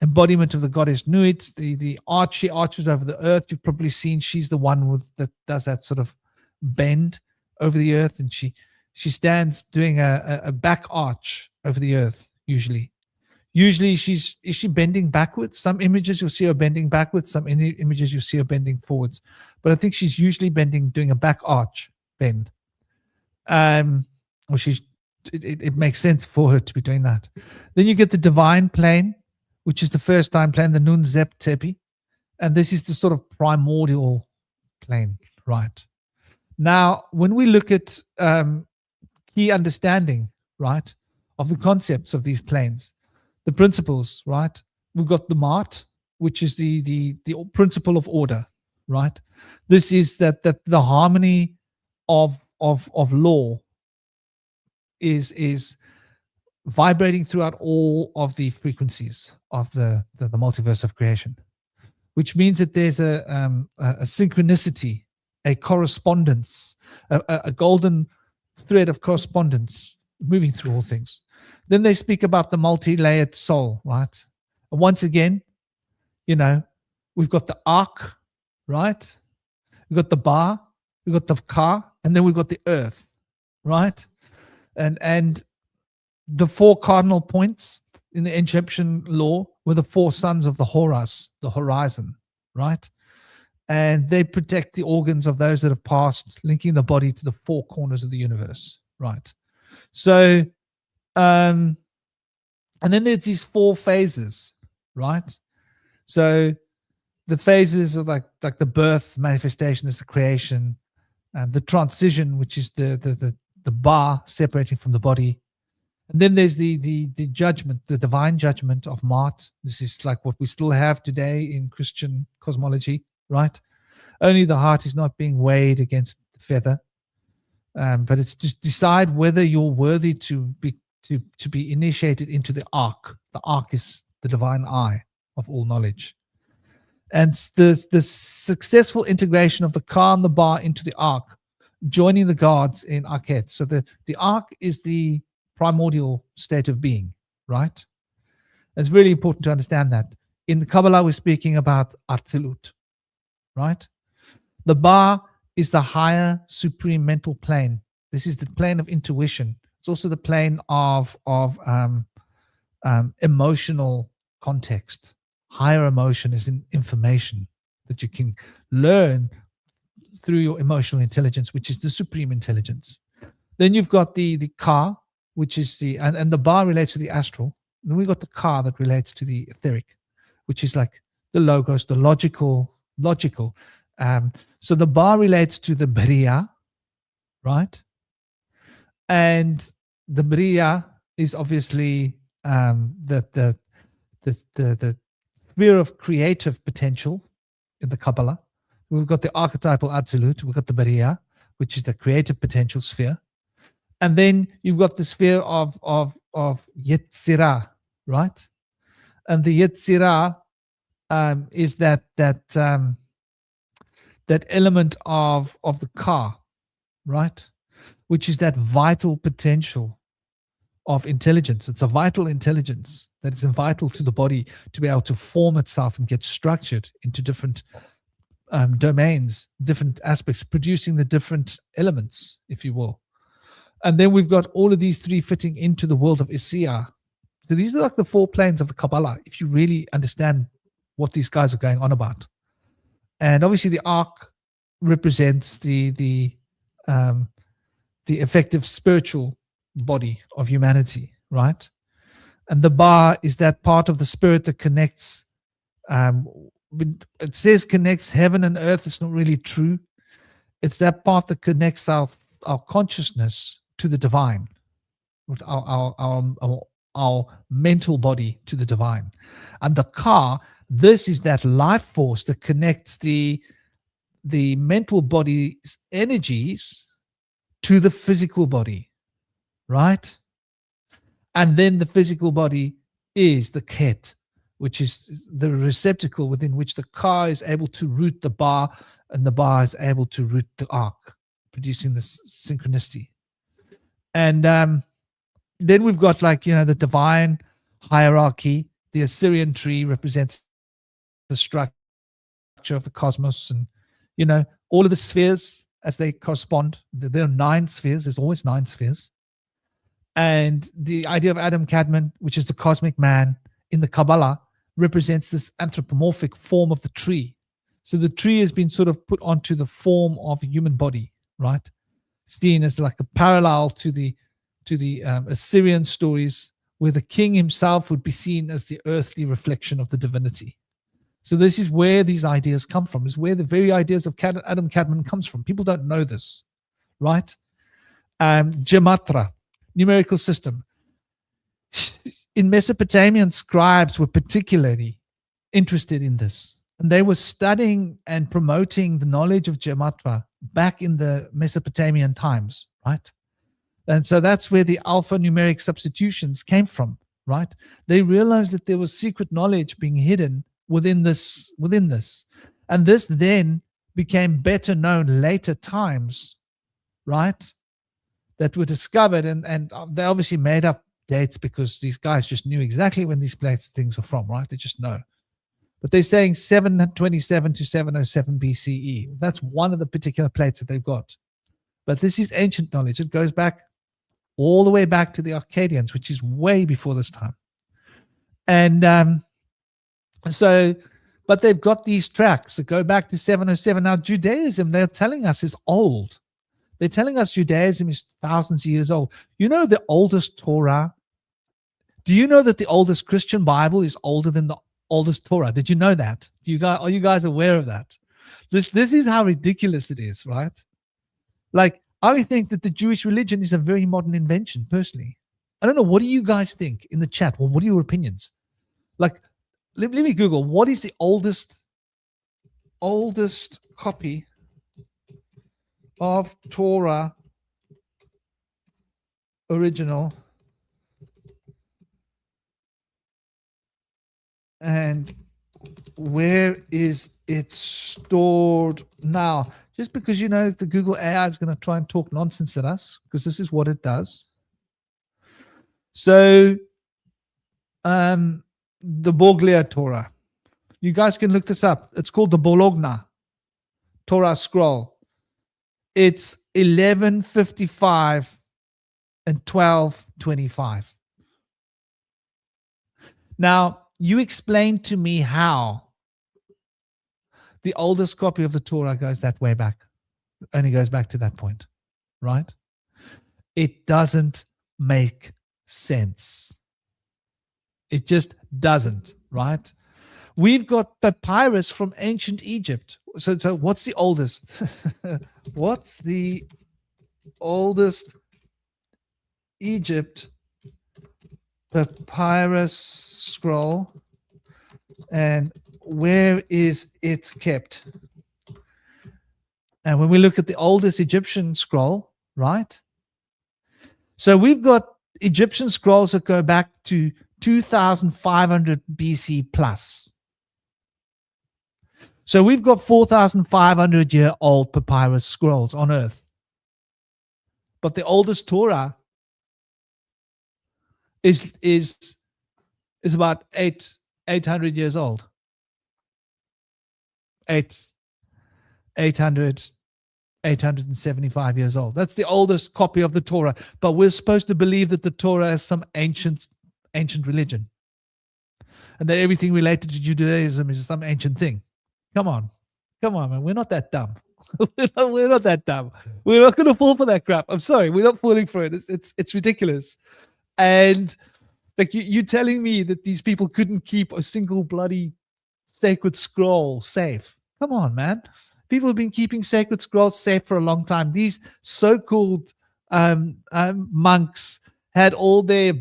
embodiment of the goddess Nuit, the arch, she arches over the earth. You've probably seen she's the one that does that sort of bend over the earth, and she stands doing a back arch over the earth usually. Usually is she bending backwards? Some images you'll see her bending backwards, some images you'll see her bending forwards. But I think she's usually doing a back arch bend. Or it makes sense for her to be doing that. Then you get the divine plane, which is the first time plane, the Nun Zep Tepi. And this is the sort of primordial plane, right? Now, when we look at key understanding, right, of the concepts of these planes, the principles, right? We've got the Mart, which is the principle of order, right? This is that the harmony of law is vibrating throughout all of the frequencies of the multiverse of creation, which means that there's a synchronicity, a correspondence, a golden thread of correspondence moving through all things. Then they speak about the multi-layered soul, right? And once again, we've got the ark, right? We've got the bar, we've got the car, and then we've got the earth, right? And the 4 cardinal points in the Egyptian law were the 4 sons of the Horus, the horizon, right? and they protect the organs of those that have passed, linking the body to the four corners of the universe, right? So, and then there's these four phases, right? So the phases are like the birth, manifestation is the creation, and the transition, which is the bar separating from the body. And then there's the judgment, the divine judgment of Ma'at. This is like what we still have today in Christian cosmology, right? Only the heart is not being weighed against the feather, but it's just decide whether you're worthy to be initiated into the ark. The ark is the divine eye of all knowledge, and the successful integration of the ka and the ba into the ark, joining the gods in Akhet. So the ark is the primordial state of being, right? It's really important to understand that. In the Kabbalah, we're speaking about Atzilut, right? The Ba is the higher supreme mental plane. This is the plane of intuition. It's also the plane of emotional context. Higher emotion is in information that you can learn through your emotional intelligence, which is the supreme intelligence. Then you've got the Ka, which is and the Ba relates to the astral. Then we've got the Ka that relates to the etheric, which is like the logos, the logical. So the Ba relates to the Bariya, right? And the Bariya is obviously the sphere of creative potential in the Kabbalah. We've got the archetypal Atzilut, we've got the Bariya, which is the creative potential sphere. And then you've got the sphere of Yetzirah, right? And the Yetzirah is that element of the Ka, right? Which is that vital potential of intelligence. It's a vital intelligence that is vital to the body to be able to form itself and get structured into different domains, different aspects, producing the different elements, if you will. And then we've got all of these three fitting into the world of Isiya. So these are like the four planes of the Kabbalah, if you really understand what these guys are going on about. And obviously the ark represents the effective spiritual body of humanity, right? And the Ba is that part of the spirit that connects, it says connects heaven and earth. It's not really true. It's that part that connects our consciousness to the divine, our mental body to the divine. And the Ka, this is that life force that connects the mental body's energies to the physical body, right? And then the physical body is the Ket, which is the receptacle within which the Ka is able to root the Ba, and the Ba is able to root the ark, producing this synchronicity. And then we've got the divine hierarchy. The Assyrian tree represents the structure of the cosmos, and all of the spheres as they correspond. There are 9 spheres. There's always 9 spheres. And the idea of Adam Kadmon, which is the cosmic man in the Kabbalah, represents this anthropomorphic form of the tree. So the tree has been sort of put onto the form of a human body, right? Seen as like a parallel to the Assyrian stories, where the king himself would be seen as the earthly reflection of the divinity. So this is where these ideas come from, is where the very ideas of Adam Kadmon comes from. People don't know this, right? Gematria, numerical system. In Mesopotamian, scribes were particularly interested in this, and they were studying and promoting the knowledge of Gematria back in the Mesopotamian times, right? And so that's where the alphanumeric substitutions came from, right? They realized that there was secret knowledge being hidden within this. And this then became better known later times, right? That were discovered, and they obviously made up dates because these guys just knew exactly when these things were from, right? They just know. But they're saying 727 to 707 BCE. That's one of the particular plates that they've got. But this is ancient knowledge. It goes back all the way back to the Akkadians, which is way before this time. And so But they've got these tracks that go back to 707. Now, Judaism, they're telling us, is old. They're telling us Judaism is thousands of years old. You know the oldest Torah? Do you know that the oldest Christian Bible is older than the oldest Torah? Did you know that? Are you guys aware of that? This is how ridiculous it is, right? Like, I think that the Jewish religion is a very modern invention, personally. I don't know. What do you guys think in the chat? Well, what are your opinions? Like, let me Google. What is the oldest copy of Torah original? And where is it stored now? Just because, the Google AI is going to try and talk nonsense at us, because this is what it does. So, the Boglia Torah. You guys can look this up. It's called the Bologna Torah scroll. It's 1155 and 1225. Now, you explain to me how the oldest copy of the Torah goes that way back. Only goes back to that point, right? It doesn't make sense. It just doesn't, right? We've got papyrus from ancient Egypt. So what's the oldest? What's the oldest Egypt papyrus scroll, and where is it kept? And when we look at the oldest Egyptian scroll, right? So we've got Egyptian scrolls that go back to 2500 BC plus. So we've got 4,500-year-old papyrus scrolls on Earth. But the oldest Torah is about 800 years old. 875 years old. That's the oldest copy of the Torah. But we're supposed to believe that the Torah is some ancient religion, and that everything related to Judaism is some ancient thing. Come on, man. We're not that dumb. We're not that dumb. We're not going to fall for that crap. I'm sorry. We're not falling for it. It's ridiculous. And like you telling me that these people couldn't keep a single bloody sacred scroll safe. Come on, man. People have been keeping sacred scrolls safe for a long time. These so-called monks had all their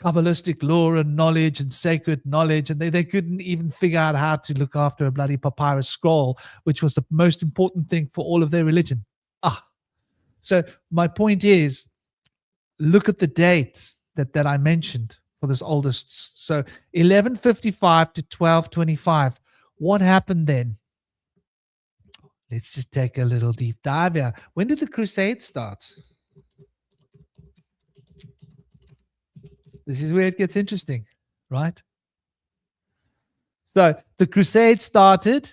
Kabbalistic lore and knowledge and sacred knowledge, and they couldn't even figure out how to look after a bloody papyrus scroll, which was the most important thing for all of their religion. So my point is, look at the date that I mentioned for this oldest. So 1155 to 1225. What happened then? Let's just take a little deep dive here. When did the Crusades start? This is where it gets interesting, right? So the Crusade started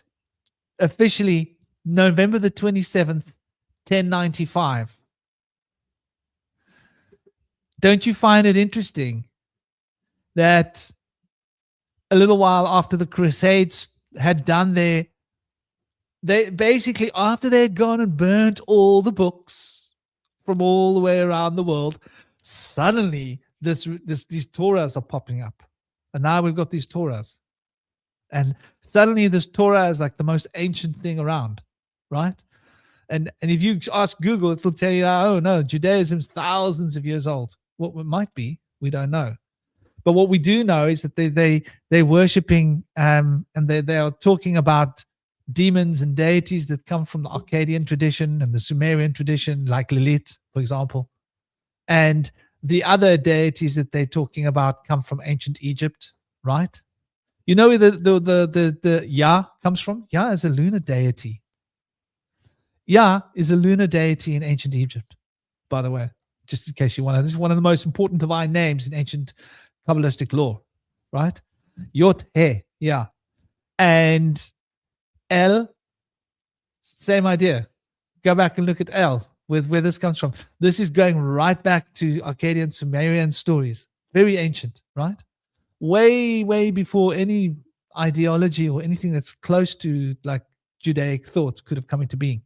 officially November the 27th, 1095. Don't you find it interesting that a little while after the Crusades had done they basically, after they had gone and burnt all the books from all the way around the world, suddenly these Torahs are popping up. And now we've got these Torahs. And suddenly this Torah is like the most ancient thing around, right? And if you ask Google, it'll tell you, oh no, Judaism's thousands of years old. What it might be, we don't know. But what we do know is that they're worshipping and they are talking about demons and deities that come from the Akkadian tradition and the Sumerian tradition, like Lilith, for example. And the other deities that they're talking about come from ancient Egypt, right? You know where the Yah comes from? Yah is a lunar deity. Yah is a lunar deity in ancient Egypt, by the way, just in case you want to. This is one of the most important divine names in ancient Kabbalistic lore, right? Yot He, Yah. And El, same idea. Go back and look at El, with where this comes from. This is going right back to Akkadian Sumerian stories. Very ancient, right? Way, way before any ideology or anything that's close to like Judaic thought could have come into being.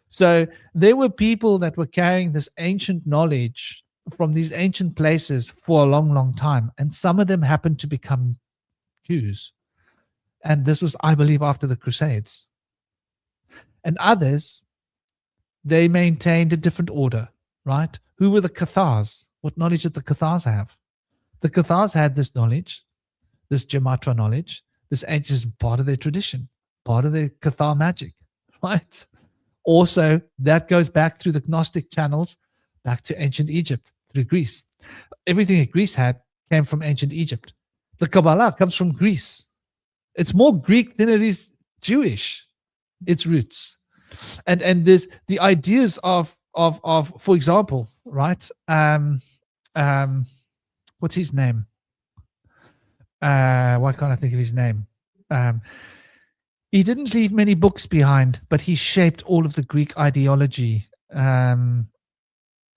So there were people that were carrying this ancient knowledge from these ancient places for a long, long time. And some of them happened to become Jews. And this was, I believe, after the Crusades. And others, they maintained a different order, right? Who were the Cathars? What knowledge did the Cathars have? The Cathars had this knowledge, this Gematra knowledge, this ancient part of their tradition, part of their Cathar magic, right? Also, that goes back through the Gnostic channels, back to ancient Egypt, through Greece. Everything that Greece had came from ancient Egypt. The Kabbalah comes from Greece. It's more Greek than it is Jewish, its roots. And there's the ideas of for example, right? What's his name? Why can't I think of his name? He didn't leave many books behind, but he shaped all of the Greek ideology.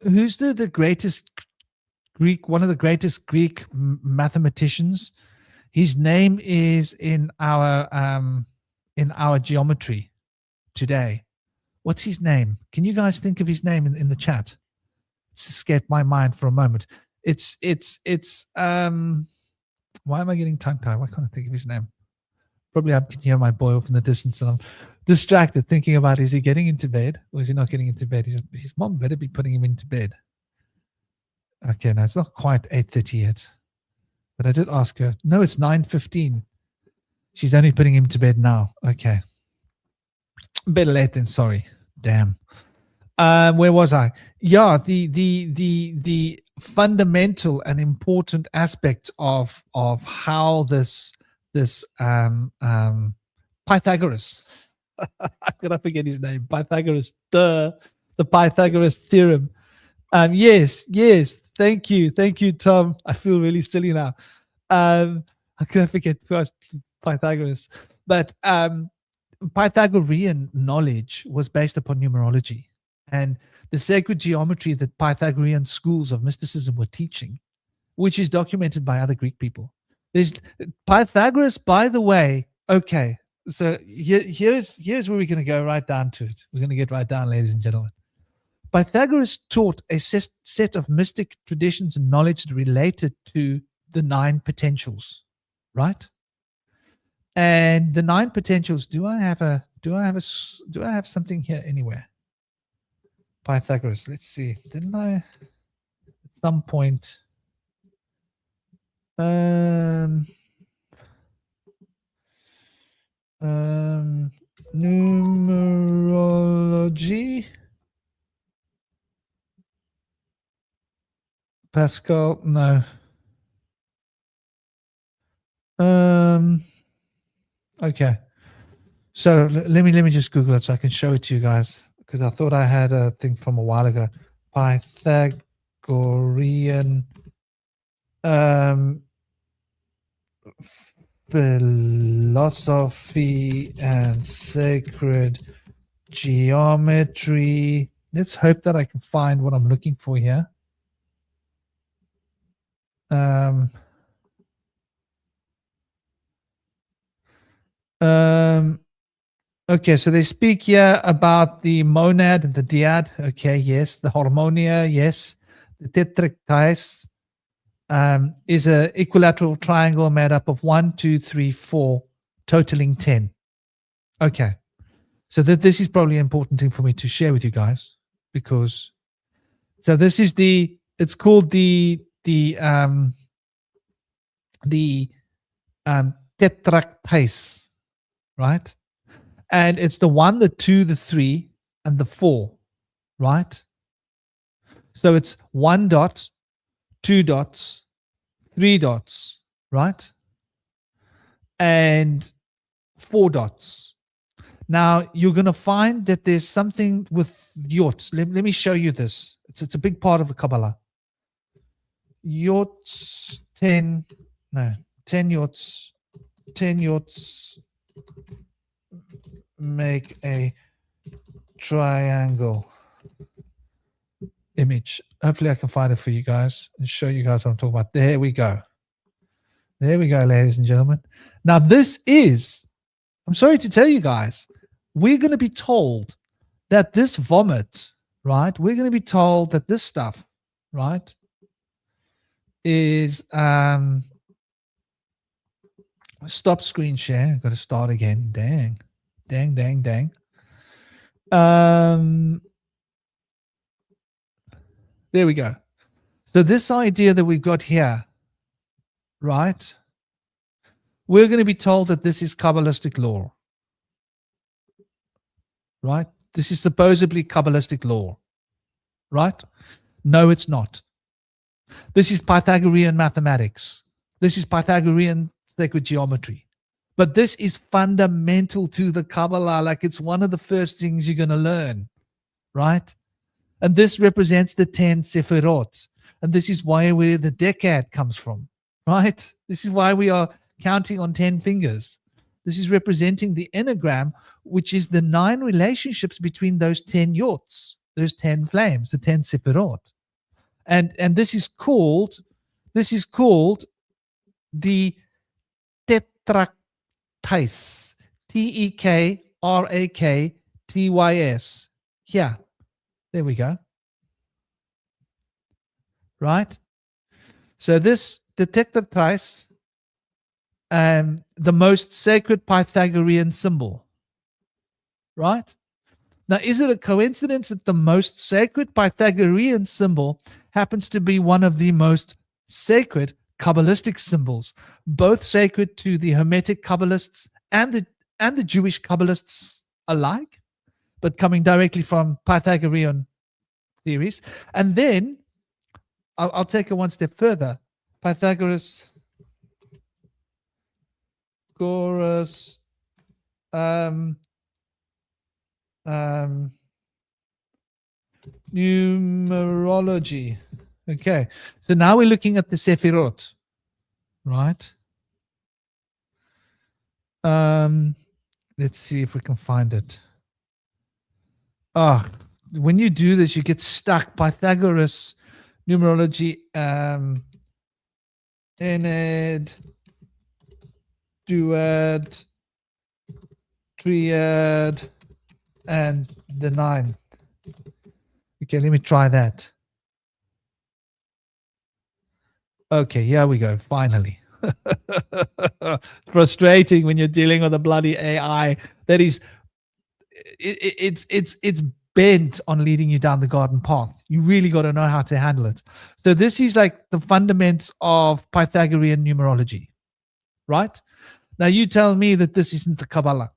Who's the greatest Greek? One of the greatest Greek mathematicians. His name is in our geometry today. What's his name? Can you guys think of his name in the chat? It's escaped my mind for a moment. It's why am I getting tongue-tied? Why can't I think of his name? Probably I can hear my boy off in the distance and I'm distracted thinking about, is he getting into bed or is he not getting into bed? His mom better be putting him into bed. Okay, no, it's not quite 8:30 yet. But I did ask her. No, it's 9:15. She's only putting him to bed now. Okay. Better late than sorry. Damn. Where was I? Yeah, the fundamental and important aspect of how this Pythagoras, how could I forget his name? Pythagoras, the Pythagoras theorem. Yes. Thank you, Tom. I feel really silly now. I couldn't forget first Pythagoras, but Pythagorean knowledge was based upon numerology and the sacred geometry that Pythagorean schools of mysticism were teaching, which is documented by other Greek people. There's Pythagoras, by the way. Okay, so here's where we're going to go right down to it. We're going to get right down, ladies and gentlemen. Pythagoras taught a set of mystic traditions and knowledge related to the 9 potentials, right? And the 9 potentials. Do I have something here anywhere? Pythagoras. Let's see. Didn't I at some point? Numerology. Pascal, no. Okay. So let me just Google it so I can show it to you guys, because I thought I had a thing from a while ago. Pythagorean philosophy and sacred geometry. Let's hope that I can find what I'm looking for here. Okay, so they speak here about the monad and the dyad. Okay, yes. The harmonia, yes. The tetractys is an equilateral triangle made up of 1, 2, 3, 4, totaling 10. Okay, so this is probably an important thing for me to share with you guys, because so this is it's called the tetractys, right? And it's the 1, the 2, the 3, and the 4, right? So it's 1 dot, 2 dots, 3 dots, right? And 4 dots. Now, you're going to find that there's something with yots. Let me show you this. It's a big part of the Kabbalah. Yots, 10 yots. 10 yots make a triangle image. Hopefully I can find it for you guys and show you guys what I'm talking about. There we go. There we go, ladies and gentlemen. Now, this is, I'm sorry to tell you guys, we're going to be told that this vomit, right? We're going to be told that this stuff, right, is, stop screen share. I've got to start again. Dang. There we go. So this idea that we've got here, right? We're going to be told that this is Kabbalistic law, right? This is supposedly Kabbalistic law, right? No, it's not. This is Pythagorean mathematics. This is Pythagorean sacred geometry. But this is fundamental to the Kabbalah. Like, it's one of the first things you're going to learn, right? And this represents the 10 Sephirot. And this is where the decade comes from, right? This is why we are counting on 10 fingers. This is representing the enneagram, which is the 9 relationships between those 10 yachts, those 10 flames, the 10 Sephirot. And this is called the Tetraktais, TekrakTys. Yeah, there we go. Right? So this, the Tetraktais, the most sacred Pythagorean symbol. Right? Now, is it a coincidence that the most sacred Pythagorean symbol happens to be one of the most sacred Kabbalistic symbols, both sacred to the Hermetic Kabbalists and the Jewish Kabbalists alike, but coming directly from Pythagorean theories? And then I'll take it one step further. Pythagoras, numerology. Okay, so now we're looking at the Sephirot, right? Let's see if we can find it. When you do this, you get stuck. Pythagoras, numerology, enad, duad, triad, and the 9. Okay, let me try that. Okay, here we go. Finally. Frustrating when you're dealing with a bloody AI that is, it's bent on leading you down the garden path. You really got to know how to handle it. So this is like the fundamentals of Pythagorean numerology, right? Now you tell me that this isn't the Kabbalah.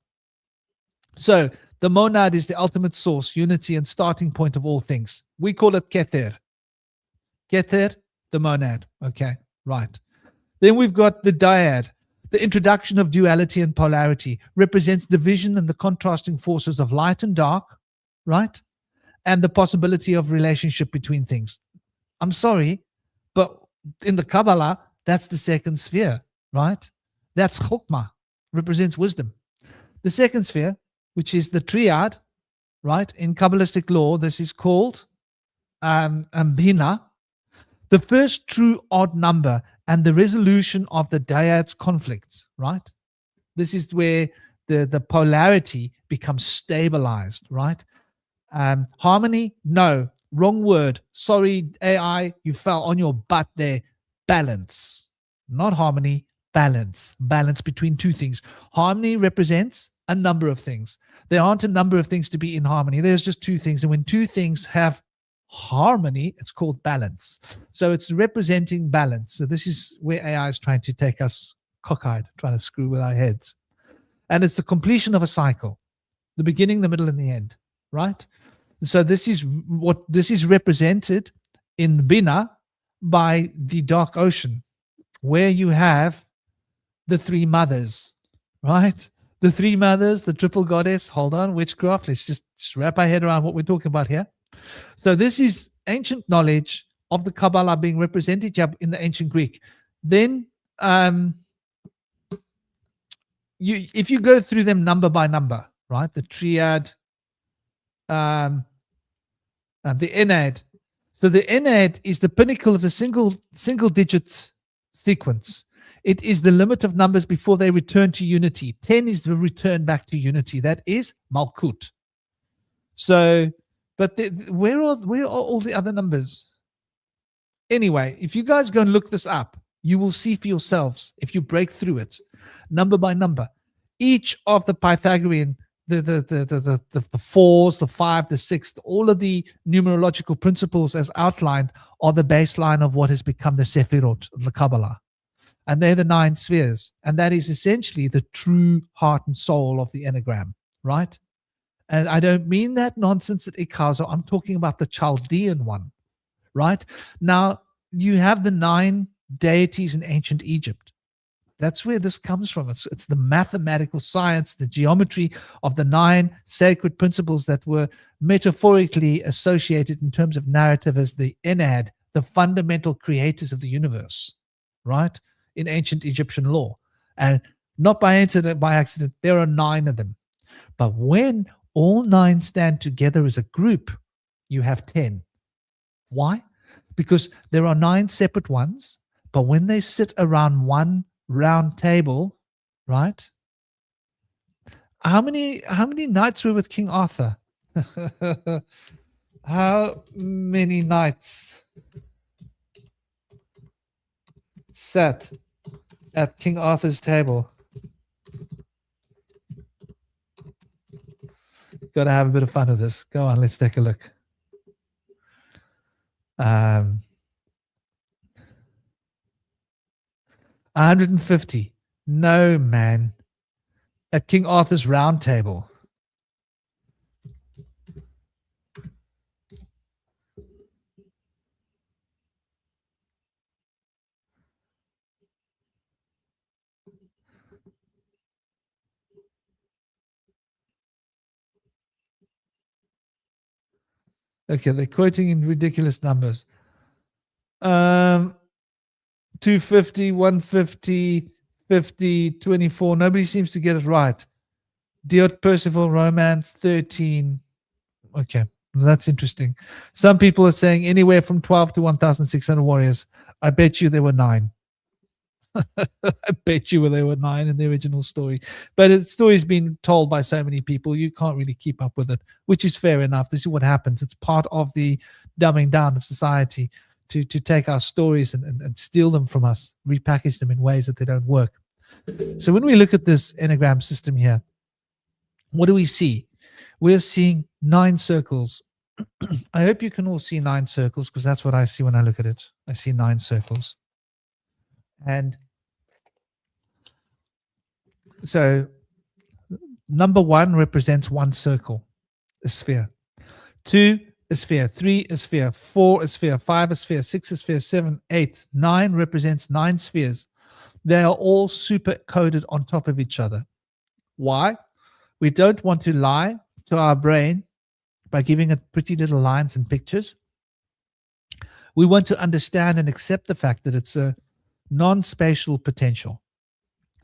So the monad is the ultimate source, unity, and starting point of all things. We call it Kether. Kether, the monad. Okay, right. Then we've got the dyad. The introduction of duality and polarity represents division and the contrasting forces of light and dark, right? And the possibility of relationship between things. I'm sorry, but in the Kabbalah, that's the second sphere, right? That's Chokmah, represents wisdom. The second sphere, which is the triad, right? In Kabbalistic law, this is called Bina, the first true odd number and the resolution of the dyad's conflicts, right? This is where the polarity becomes stabilized, right? Harmony, no, wrong word. Sorry, AI, you fell on your butt there. Balance, not harmony, balance. Balance between two things. Harmony represents a number of things. There aren't a number of things to be in harmony. There's just two things. And when two things have harmony, it's called balance. So it's representing balance. So this is where AI is trying to take us cockeyed, trying to screw with our heads. And it's the completion of a cycle, the beginning, the middle, and the end, right? So this is represented in Bina by the dark ocean, where you have the 3 mothers, right? The 3 mothers, the triple goddess. Hold on, witchcraft. Let's just wrap our head around what we're talking about here. So this is ancient knowledge of the Kabbalah being represented in the ancient Greek. Then if you go through them number by number, right? The triad, the enad. So the enad is the pinnacle of the single digit sequence. It is the limit of numbers before they return to unity. 10 is the return back to unity. That is Malkut. So, but where are all the other numbers? Anyway, if you guys go and look this up, you will see for yourselves, if you break through it, number by number, each of the Pythagorean, the fours, the five, the six, all of the numerological principles as outlined are the baseline of what has become the Sephirot, the Kabbalah. And they're the 9 spheres. And that is essentially the true heart and soul of the Enneagram, right? And I don't mean that nonsense at Ikazo. I'm talking about the Chaldean one, right? Now, you have the 9 deities in ancient Egypt. That's where this comes from. It's the mathematical science, the geometry of the 9 sacred principles that were metaphorically associated in terms of narrative as the Enad, the fundamental creators of the universe, right? In ancient Egyptian law. And not by accident, there are 9 of them. But when all 9 stand together as a group, you have 10. Why? Because there are 9 separate ones, but when they sit around one round table, right? How many knights were with King Arthur? How many knights sat at King Arthur's table? Got to have a bit of fun with this. Go on, let's take a look. 150. No, man. At King Arthur's round table. Okay, they're quoting in ridiculous numbers. 250, 150, 50, 24. Nobody seems to get it right. Diot Percival Romance, 13. Okay, that's interesting. Some people are saying anywhere from 12 to 1,600 warriors. I bet you there were 9. I bet you there were 9 in the original story. But the story's been told by so many people, you can't really keep up with it, which is fair enough. This is what happens. It's part of the dumbing down of society to take our stories and steal them from us, repackage them in ways that they don't work. So when we look at this Enneagram system here, what do we see? We're seeing 9 circles. I hope you can all see 9 circles, because that's what I see when I look at it. I see 9 circles. And so number 1 represents 1 circle, a sphere. 2, a sphere. 3, a sphere. 4, a sphere. 5, a sphere. 6, a sphere. 7, 8. 9 represents 9 spheres. They are all super coded on top of each other. Why? We don't want to lie to our brain by giving it pretty little lines and pictures. We want to understand and accept the fact that it's a non-spatial potential.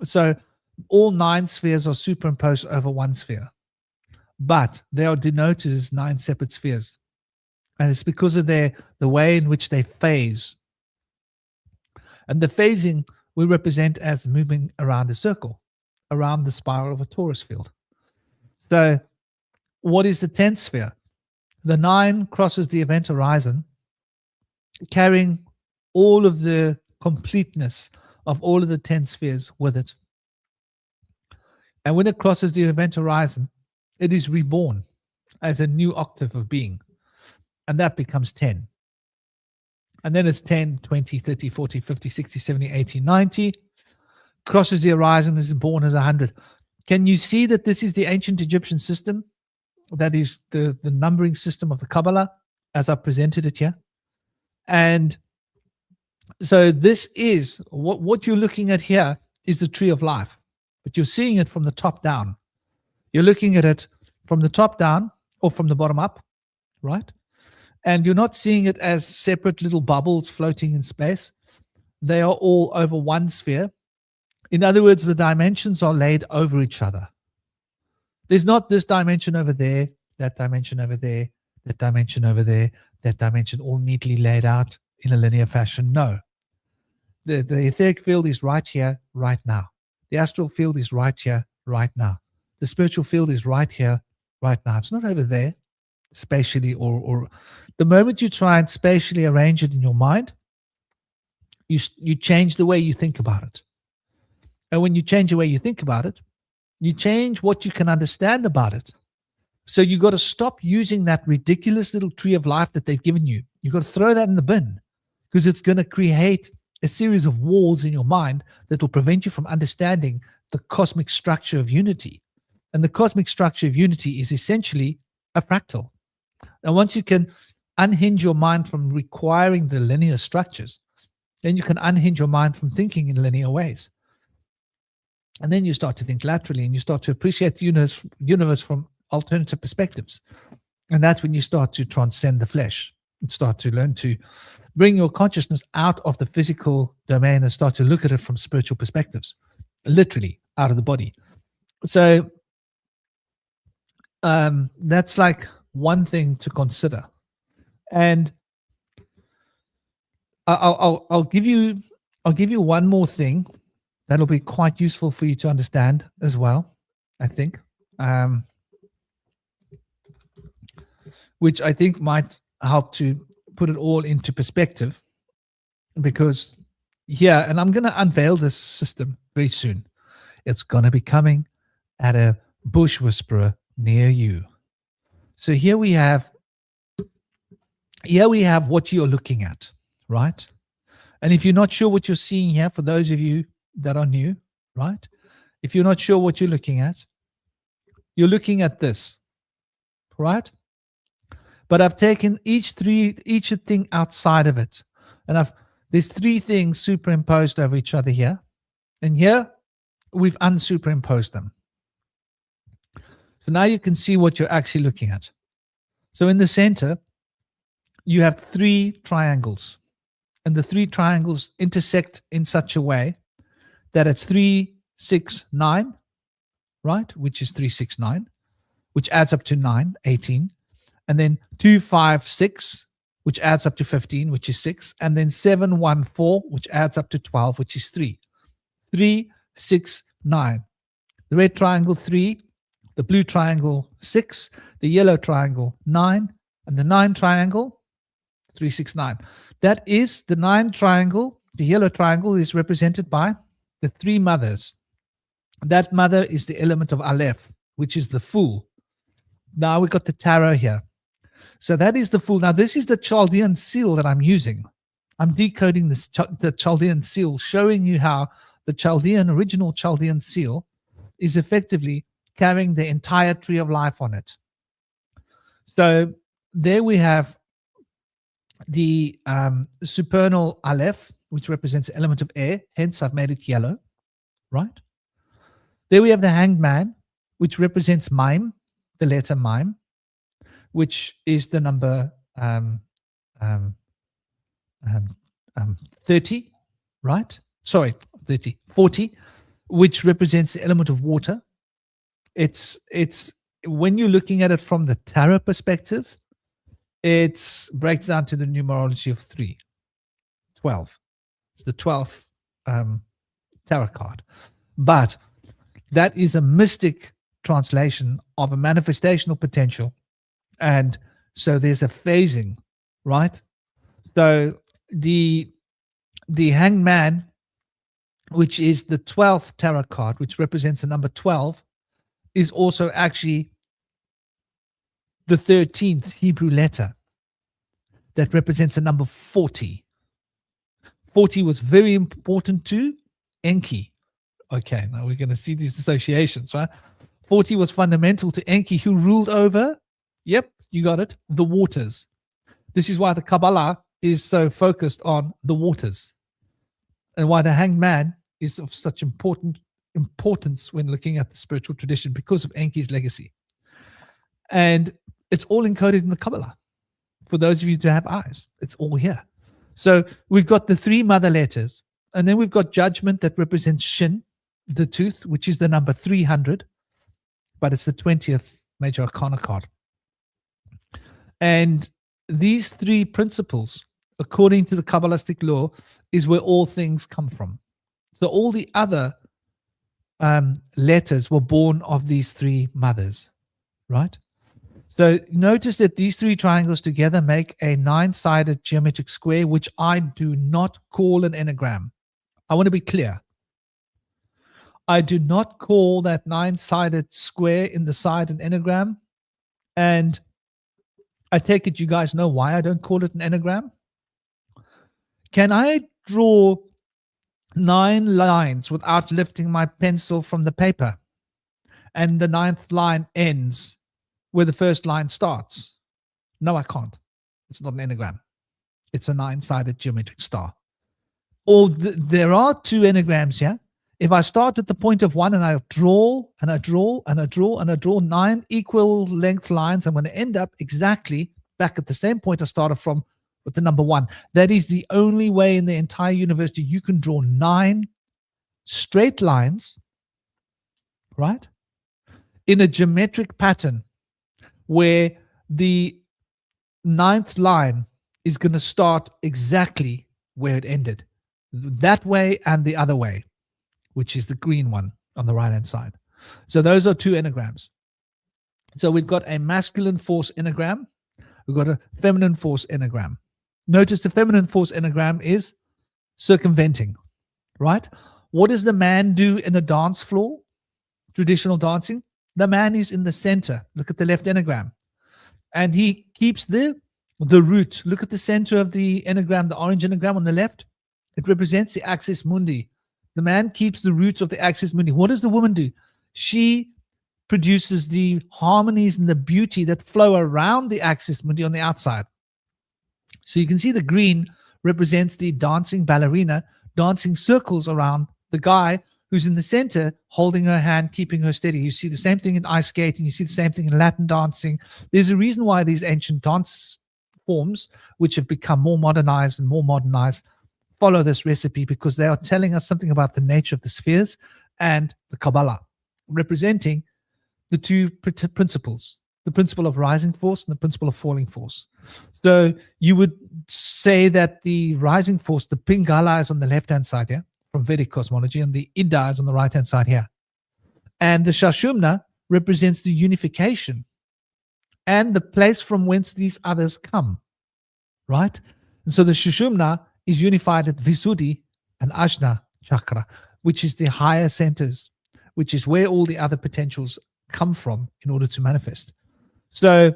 So all 9 spheres are superimposed over 1 sphere, but they are denoted as 9 separate spheres. And it's because of the way in which they phase. And the phasing we represent as moving around a circle, around the spiral of a torus field. So what is the 10th sphere? The 9 crosses the event horizon, carrying all of the completeness of all of the 10 spheres with it. And when it crosses the event horizon, it is reborn as a new octave of being. And that becomes 10. And then it's 10, 20, 30, 40, 50, 60, 70, 80, 90. Crosses the horizon, is born as 100. Can you see that this is the ancient Egyptian system? That is the numbering system of the Kabbalah, as I presented it here. And so this is, what you're looking at here is the tree of life. But you're seeing it from the top down. You're looking at it from the top down or from the bottom up, right? And you're not seeing it as separate little bubbles floating in space. They are all over 1 sphere. In other words, the dimensions are laid over each other. There's not this dimension over there, that dimension over there, that dimension over there, that dimension all neatly laid out in a linear fashion. No. The etheric field is right here, right now. The astral field is right here, right now. The spiritual field is right here, right now. It's not over there, spatially, or the moment you try and spatially arrange it in your mind, you change the way you think about it. And when you change the way you think about it, you change what you can understand about it. So you got to stop using that ridiculous little tree of life that they've given you. You got to throw that in the bin, because it's going to create a series of walls in your mind that will prevent you from understanding the cosmic structure of unity. And the cosmic structure of unity is essentially a fractal. And once you can unhinge your mind from requiring the linear structures, then you can unhinge your mind from thinking in linear ways. And then you start to think laterally, and you start to appreciate the universe from alternative perspectives. And that's when you start to transcend the flesh and start to learn to bring your consciousness out of the physical domain and start to look at it from spiritual perspectives, literally out of the body. So that's like one thing to consider. And I'll give you one more thing that'll be quite useful for you to understand as well, I think, which I think might help to put it all into perspective. Because here, and I'm going to unveil this system very soon. It's going to be coming at a bush whisperer near you. So here we have what you're looking at, right? And if you're not sure what you're seeing here, for those of you that are new, right? If you're not sure what you're looking at this, right? But I've taken each thing outside of it, and there's three things superimposed over each other here, and here we've unsuperimposed them. So now you can see what you're actually looking at. So in the center, you have three triangles, and the three triangles intersect in such a way that it's 3, 6, 9, right? Which is 3, 6, 9, which adds up to 9, 18. And then 2, 5, 6, which adds up to 15, which is 6. And then 7, 1, 4, which adds up to 12, which is 3. 3, 6, 9. The red triangle, 3. The blue triangle, 6. The yellow triangle, 9. And the 9 triangle, 3, 6, 9. That is the 9 triangle. The yellow triangle is represented by the 3 mothers. That mother is the element of Aleph, which is the Fool. Now we've got the tarot here. So that is the Fool. Now this is the Chaldean seal that I'm using. I'm decoding the Chaldean seal, showing you how the original Chaldean seal is effectively carrying the entire tree of life on it. So there we have the supernal Aleph, which represents the element of air, hence I've made it yellow, right? There we have the Hanged Man, which represents Mime, the letter Mime, which is the number 30, right? Sorry, 30, 40, which represents the element of water. It's when you're looking at it from the tarot perspective, it breaks down to the numerology of 3, 12. It's the 12th tarot card. But that is a mystic translation of a manifestational potential. And so there's a phasing, right? So the Hanged Man, which is the 12th tarot card, which represents the number 12, is also actually the 13th Hebrew letter that represents the number 40. 40 was very important to Enki. Okay, now we're going to see these associations, right? 40 was fundamental to Enki, who ruled over, yep, you got it, the waters. This is why the Kabbalah is so focused on the waters, and why the Hanged Man is of such importance when looking at the spiritual tradition, because of Enki's legacy. And it's all encoded in the Kabbalah. For those of you who have eyes, it's all here. So we've got the 3 mother letters, and then we've got Judgment that represents Shin, the tooth, which is the number 300, but it's the 20th major arcana card. And these 3 principles according to the Kabbalistic law, is where all things come from. So all the other letters were born of these three mothers, right? So notice that these three triangles together make a 9-sided geometric square, which I do not call an anagram. I want to be clear. I do not call that 9-sided square in the side an anagram. And I take it you guys know why I don't call it an anagram. Can I draw 9 lines without lifting my pencil from the paper? And the 9th line ends where the first line starts? No, I can't. It's not an anagram. It's a 9-sided geometric star. Or there are 2 anagrams here. If I start at the point of 1 and I draw and I draw and I draw and I draw 9 equal length lines, I'm going to end up exactly back at the same point I started from with the number 1. That is the only way in the entire university you can draw 9 straight lines, right, in a geometric pattern where the 9th line is going to start exactly where it ended. That way and the other way, which is the green one on the right-hand side. So those are 2 anagrams. So we've got a masculine force anagram. We've got a feminine force anagram. Notice the feminine force anagram is circumventing, right? What does the man do in a dance floor? Traditional dancing? The man is in the center. Look at the left anagram. And he keeps the root. Look at the center of the anagram, the orange anagram on the left. It represents the axis mundi. The man keeps the roots of the axis mundi. What does the woman do? She produces the harmonies and the beauty that flow around the axis mundi on the outside. So you can see the green represents the dancing ballerina dancing circles around the guy who's in the center holding her hand, keeping her steady. You see the same thing in ice skating. You see the same thing in Latin dancing. There's a reason why these ancient dance forms, which have become more modernized, follow this recipe, because they are telling us something about the nature of the spheres and the Kabbalah, representing the 2 principles, the principle of rising force and the principle of falling force. So you would say that the rising force, the Pingala, is on the left-hand side here from Vedic cosmology, and the Ida is on the right-hand side here. And the Shashumna represents the unification and the place from whence these others come, right? And so the Shashumna is unified at Visuddhi and Ajna chakra, which is the higher centers, which is where all the other potentials come from in order to manifest. So,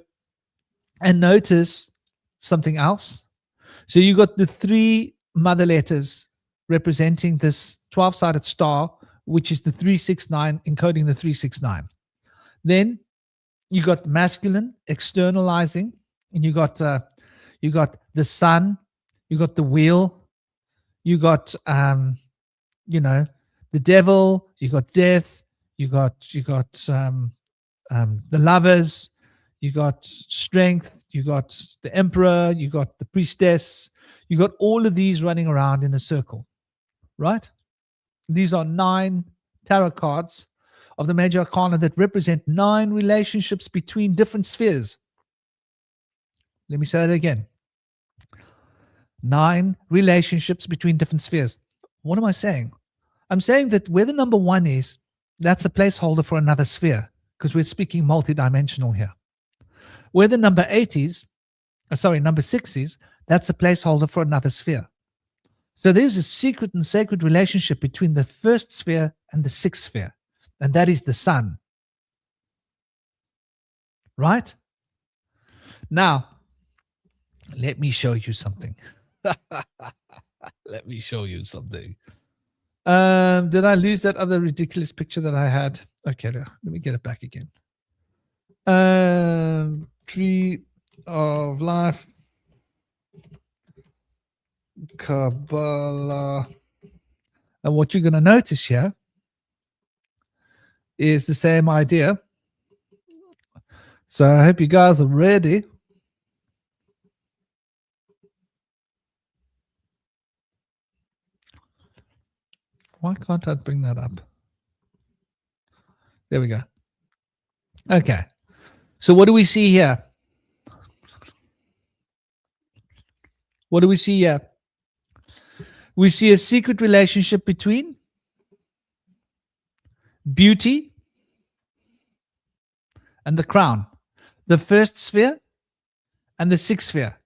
and notice something else. So you got the 3 mother letters representing this 12-sided star, which is the 369, encoding the 369. Then you got masculine externalizing, and you got the sun, you got the wheel, you got the devil, you got death, you got the lovers, you got strength, you got the emperor, you got the priestess, you got all of these running around in a circle, right? These are 9 tarot cards of the major arcana that represent 9 relationships between different spheres. Let me say that again. 9 relationships between different spheres. What am I saying? I'm saying that where the number 1 is, that's a placeholder for another sphere, because we're speaking multidimensional here. Where the number 8 is, number 6 is, that's a placeholder for another sphere. So there's a secret and sacred relationship between the first sphere and the 6th sphere, and that is the sun. Right? Now, let me show you something. Let me show you something. Did I lose that other ridiculous picture that I had? Okay, let me get it back again. Tree of Life, Kabbalah. And what you're going to notice here is the same idea. So I hope you guys are ready. Why can't I bring that up? There we go. Okay. So what do we see here? What do we see here? We see a secret relationship between beauty and the crown, the first sphere and the sixth sphere,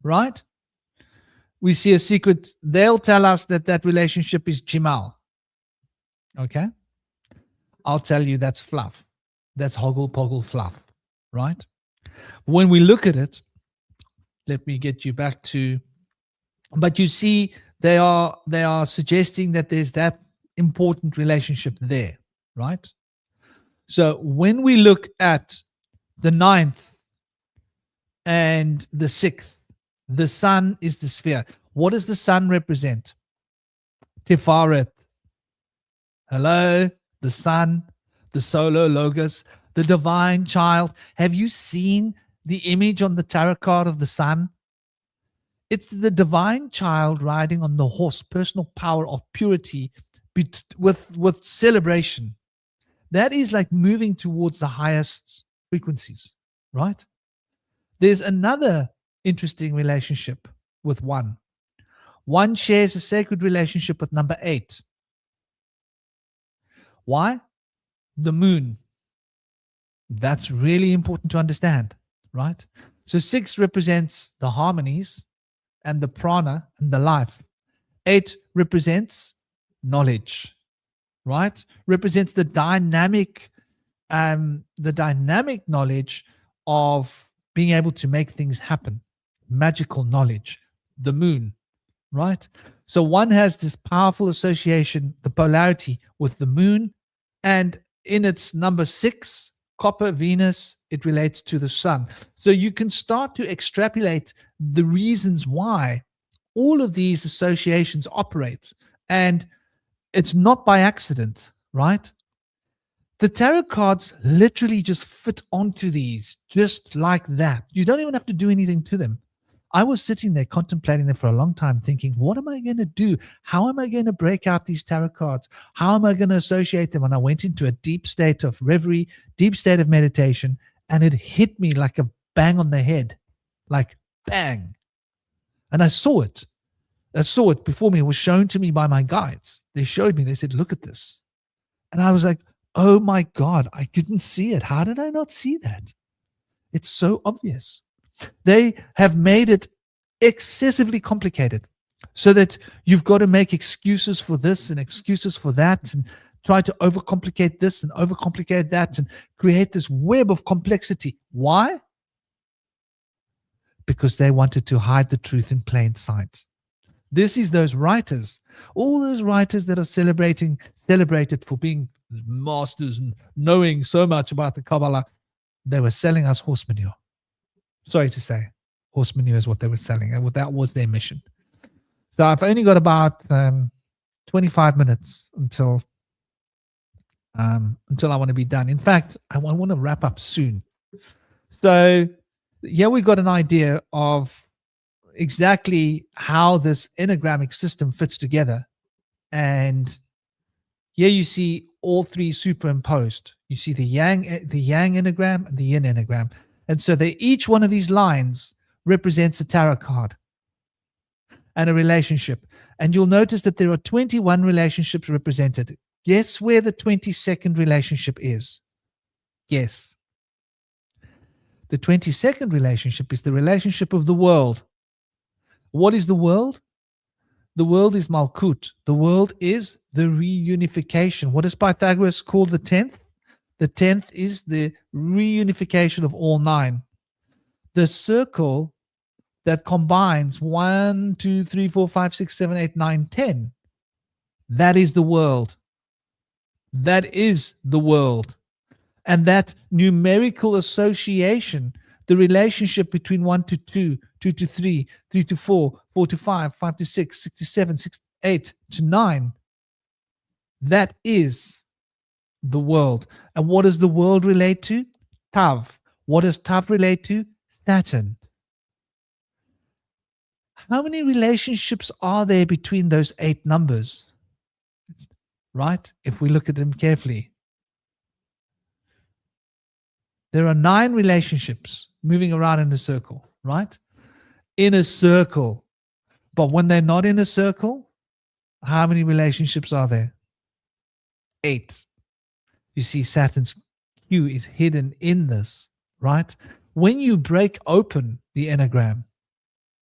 right? We see a secret. They'll tell us that that relationship is Jimal. Okay? I'll tell you that's fluff. That's hoggle poggle fluff, right? When we look at it, let me get you back to, but you see, they are suggesting that there's that important relationship there, right? So when we look at the ninth and the sixth, the sun is the sphere. What does the sun represent? Tifaret. Hello, the sun, the solar logos, the divine child. Have you seen the image on the tarot card of the sun? It's the divine child riding on the horse, personal power of purity with celebration. That is like moving towards the highest frequencies, right? There's another interesting relationship with one. One shares a sacred relationship with number 8. Why? The moon. That's really important to understand, right? So 6 represents the harmonies and the prana and the life. 8 represents knowledge, right? Represents the dynamic knowledge of being able to make things happen, magical knowledge, the moon, right? So one has this powerful association, the polarity with the moon, and in its number 6, copper, Venus, it relates to the sun. So you can start to extrapolate the reasons why all of these associations operate, and it's not by accident, right? The tarot cards literally just fit onto these just like that. You don't even have to do anything to them. I was sitting there contemplating them for a long time thinking, what am I going to do? How am I going to break out these tarot cards? How am I going to associate them? And I went into a deep state of reverie, deep state of meditation, and it hit me like a bang on the head, like bang. And I saw it. I saw it before me. It was shown to me by my guides. They showed me, they said, look at this. And I was like, oh my God, I didn't see it. How did I not see that? It's so obvious. They have made it excessively complicated so that you've got to make excuses for this and excuses for that and try to overcomplicate this and overcomplicate that and create this web of complexity. Why? Because they wanted to hide the truth in plain sight. This is those writers, all those writers that are celebrated for being masters and knowing so much about the Kabbalah. They were selling us horse manure. Sorry to say, horse manure is what they were selling, and that was their mission. So I've only got about 25 minutes until I want to be done. In fact, I want to wrap up soon. So here we got an idea of exactly how this enagrammic system fits together, and here you see all 3 superimposed. You see the yang enneagram and the yin enneagram. And so each one of these lines represents a tarot card and a relationship. And you'll notice that there are 21 relationships represented. Guess where the 22nd relationship is? Guess. The 22nd relationship is the relationship of the world. What is the world? The world is Malkut. The world is the reunification. What does Pythagoras call the 10th? The 10th is the reunification of all 9. The circle that combines 1, 2, 3, 4, 5, 6, 7, 8, 9, 10. That is the world. That is the world. And that numerical association, the relationship between 1 to 2, 2 to 3, 3 to 4, 4 to 5, 5 to 6, 6 to 7, 6 to 8 to 9, that is the world. And what does the world relate to? Tav. What does Tav relate to? Saturn. How many relationships are there between those 8 numbers? Right? If we look at them carefully. There are 9 relationships moving around in a circle, right? In a circle. But when they're not in a circle, how many relationships are there? 8. You see, Saturn's Q is hidden in this, right? When you break open the enneagram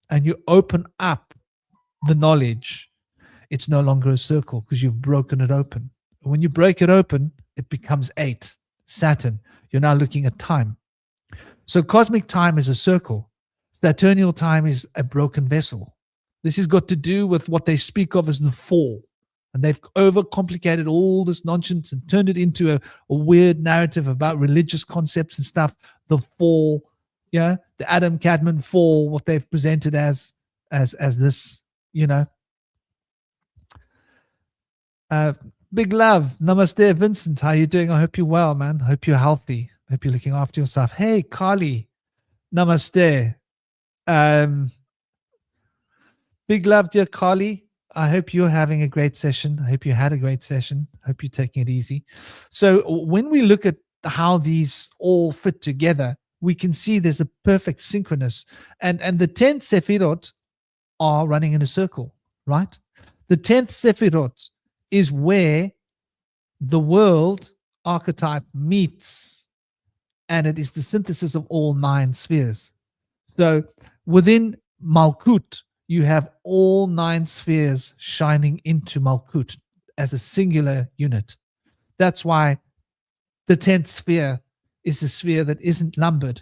and you open up the knowledge, it's no longer a circle because you've broken it open. When you break it open, it becomes 8. Saturn, you're now looking at time. So cosmic time is a circle. Saturnial time is a broken vessel. This has got to do with what they speak of as the fall. And they've overcomplicated all this nonsense and turned it into a weird narrative about religious concepts and stuff. The fall, yeah, the Adam Cadman fall, what they've presented as this, big love. Namaste, Vincent. How you doing? I hope you're well, man. I hope you're healthy. I hope you're looking after yourself. Hey, Carly. Namaste. Big love, dear Carly. I hope you're having a great session. I hope you had a great session. I hope you're taking it easy. So when we look at how these all fit together, we can see there's a perfect synchronous. And the 10 Sefirot are running in a circle, right? The 10th Sefirot is where the world archetype meets, and it is the synthesis of all 9 spheres. So within Malkut, you have all 9 spheres shining into Malkut as a singular unit. That's why the 10th sphere is a sphere that isn't numbered,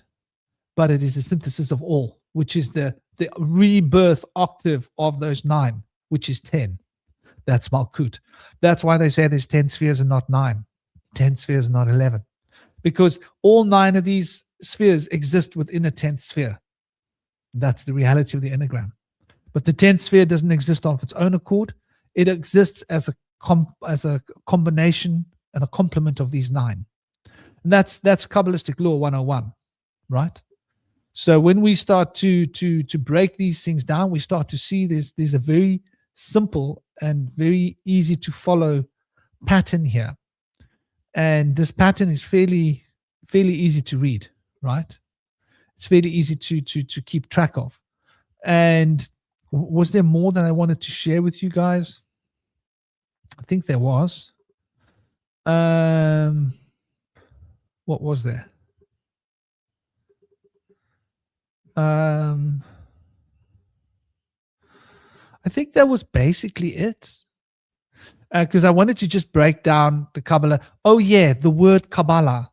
but it is a synthesis of all, which is the rebirth octave of those 9, which is 10. That's Malkut. That's why they say there's 10 spheres and not 9. 10 spheres and not 11. Because all 9 of these spheres exist within a 10th sphere. That's the reality of the enneagram. But the 10th sphere doesn't exist on its own accord. It exists as a combination and a complement of these 9. And that's Kabbalistic law 101, right? So when we start to break these things down, we start to see there's a very simple and very easy to follow pattern here. And this pattern is fairly easy to read, right? It's fairly easy to keep track of. And was there more that I wanted to share with you guys? I think there was. What was there? I think that was basically it. Because I wanted to just break down the Kabbalah. Oh, yeah, the word Kabbalah.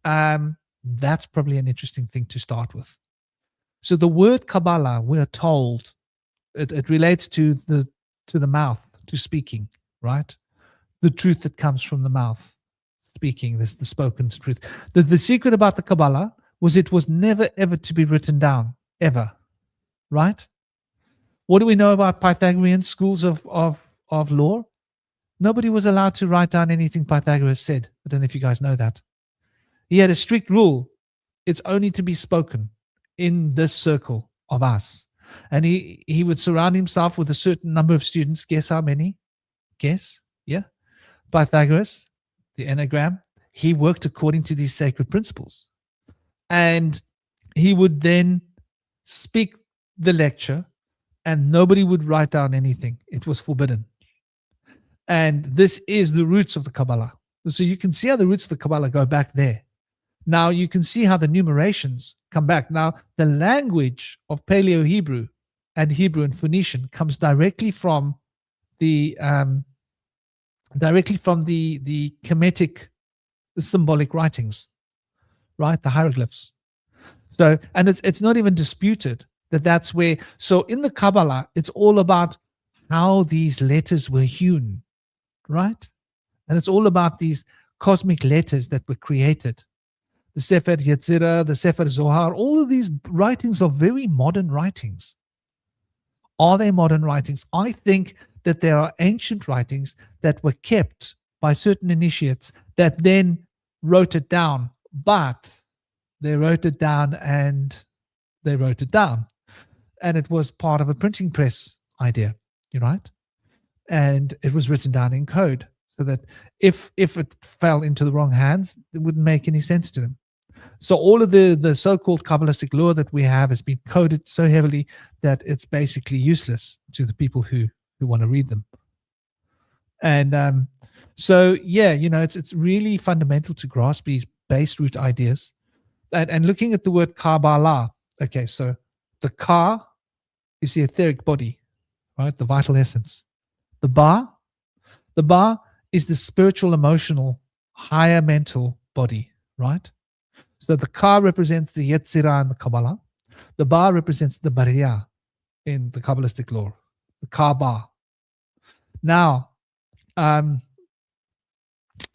That's probably an interesting thing to start with. So the word Kabbalah, we're told, it relates to the mouth, to speaking, right? The truth that comes from the mouth, speaking, this the spoken truth. The secret about the Kabbalah was it was never ever to be written down, ever, right? What do we know about Pythagorean schools of law? Nobody was allowed to write down anything Pythagoras said. I don't know if you guys know that. He had a strict rule. It's only to be spoken in this circle of us. And he would surround himself with a certain number of students. Guess how many? Guess? Yeah. Pythagoras, the enneagram, he worked according to these sacred principles. And he would then speak the lecture and nobody would write down anything. It was forbidden. And this is the roots of the Kabbalah. So you can see how the roots of the Kabbalah go back there. Now you can see how the numerations come back. Now the language of Paleo-Hebrew and Hebrew and Phoenician comes directly from the Kemetic, the symbolic writings, right? The hieroglyphs. So, and it's not even disputed that's where. So in the Kabbalah, it's all about how these letters were hewn, right? And it's all about these cosmic letters that were created. The Sefer Yetzirah, the Sefer Zohar, all of these writings are very modern writings. Are they modern writings? I think that there are ancient writings that were kept by certain initiates that then wrote it down, but they wrote it down and they wrote it down. And it was part of a printing press idea, right? And it was written down in code so that if it fell into the wrong hands, it wouldn't make any sense to them. So all of the so-called Kabbalistic lore that we have has been coded so heavily that it's basically useless to the people who want to read them. And so yeah, it's really fundamental to grasp these base root ideas. And looking at the word Kabbalah, okay, so the Ka is the etheric body, right? The vital essence. The Ba is the spiritual, emotional, higher mental body, right? So the Ka represents the Yetzirah in the Kabbalah. The Ba represents the Bariah in the Kabbalistic lore, the Ka-Ba. Now,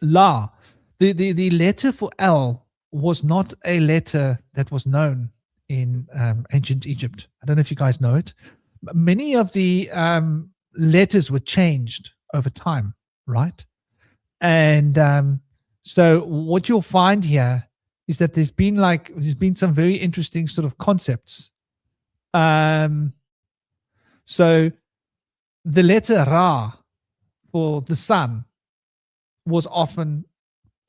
La, the letter for L was not a letter that was known in ancient Egypt. I don't know if you guys know it. Many of the letters were changed over time, right? And so what you'll find here is that there's been some very interesting sort of concepts. So the letter Ra for the sun was often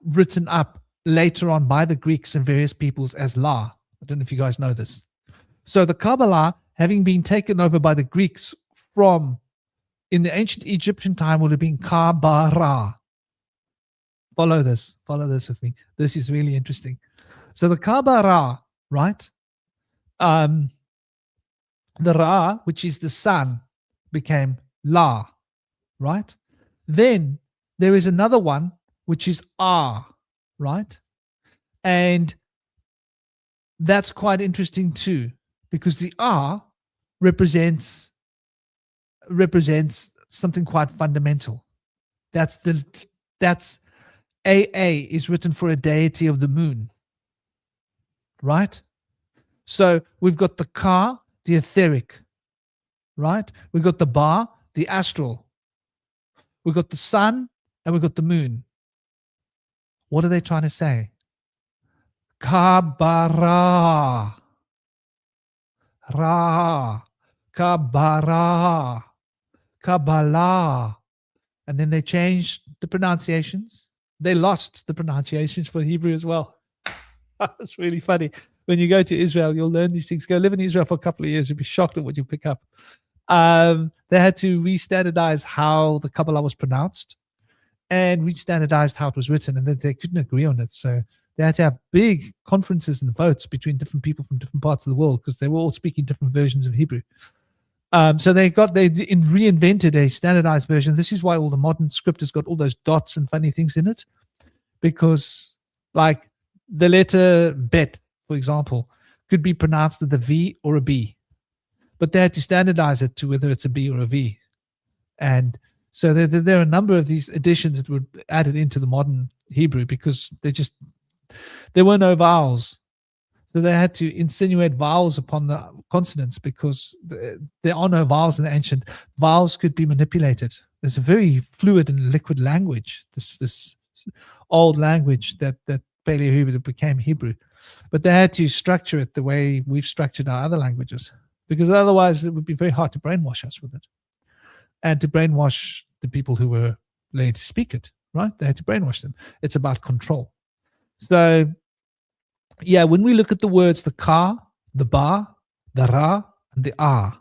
written up later on by the Greeks and various peoples as La. I don't know if you guys know this. So the Kabbalah, having been taken over by the Greeks from in the ancient Egyptian time, would have been Kabbalah. Follow this with me. This is really interesting. So the Kabbalah, right? The Ra, which is the sun, became La, right? Then there is another one, which is Ah, right? And that's quite interesting too, because the Ah represents something quite fundamental. That's AA is written for a deity of the moon, right? So we've got the Ka, the etheric, right? We've got the Ba, the astral. We've got the sun and we've got the moon. What are they trying to say? Kabara. Ra. Kabara. Kabbalah. And then they changed the pronunciations. They lost the pronunciations for Hebrew as well. That's really funny. When you go to Israel, you'll learn these things. Go live in Israel for a couple of years. You'll be shocked at what you pick up. They had to re-standardize how the Kabbalah was pronounced and re-standardized how it was written, and they couldn't agree on it. So they had to have big conferences and votes between different people from different parts of the world because they were all speaking different versions of Hebrew. So they reinvented a standardized version. This is why all the modern script has got all those dots and funny things in it, because like the letter Bet, for example, could be pronounced with a V or a B, but they had to standardize it to whether it's a B or a V. And so there are a number of these additions that were added into the modern Hebrew because there were no vowels. So they had to insinuate vowels upon the consonants because there are no vowels in the ancient. Vowels could be manipulated. There's a very fluid and liquid language, this old language that Paleo-Hebrew that became Hebrew. But they had to structure it the way we've structured our other languages, because otherwise it would be very hard to brainwash us with it. And to brainwash the people who were learning to speak it, right? They had to brainwash them. It's about control. So, yeah, when we look at the words, the Ka, the Ba, the Ra, and the Ah,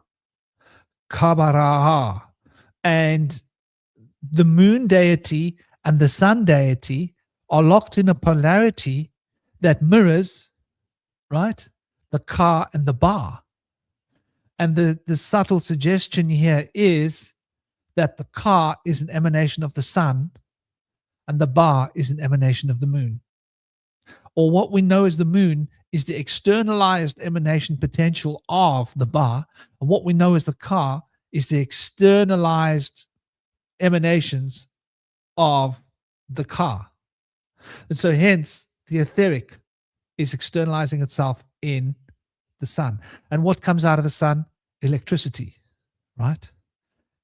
Kabara, and the moon deity and the sun deity are locked in a polarity that mirrors, right, the Ka and the Ba. And the subtle suggestion here is that the Ka is an emanation of the sun and the Ba is an emanation of the moon. Or what we know as the moon is the externalized emanation potential of the Ba, and what we know as the Ka is the externalized emanations of the Ka. And so hence the etheric is externalizing itself in the sun. And what comes out of the sun? Electricity, right?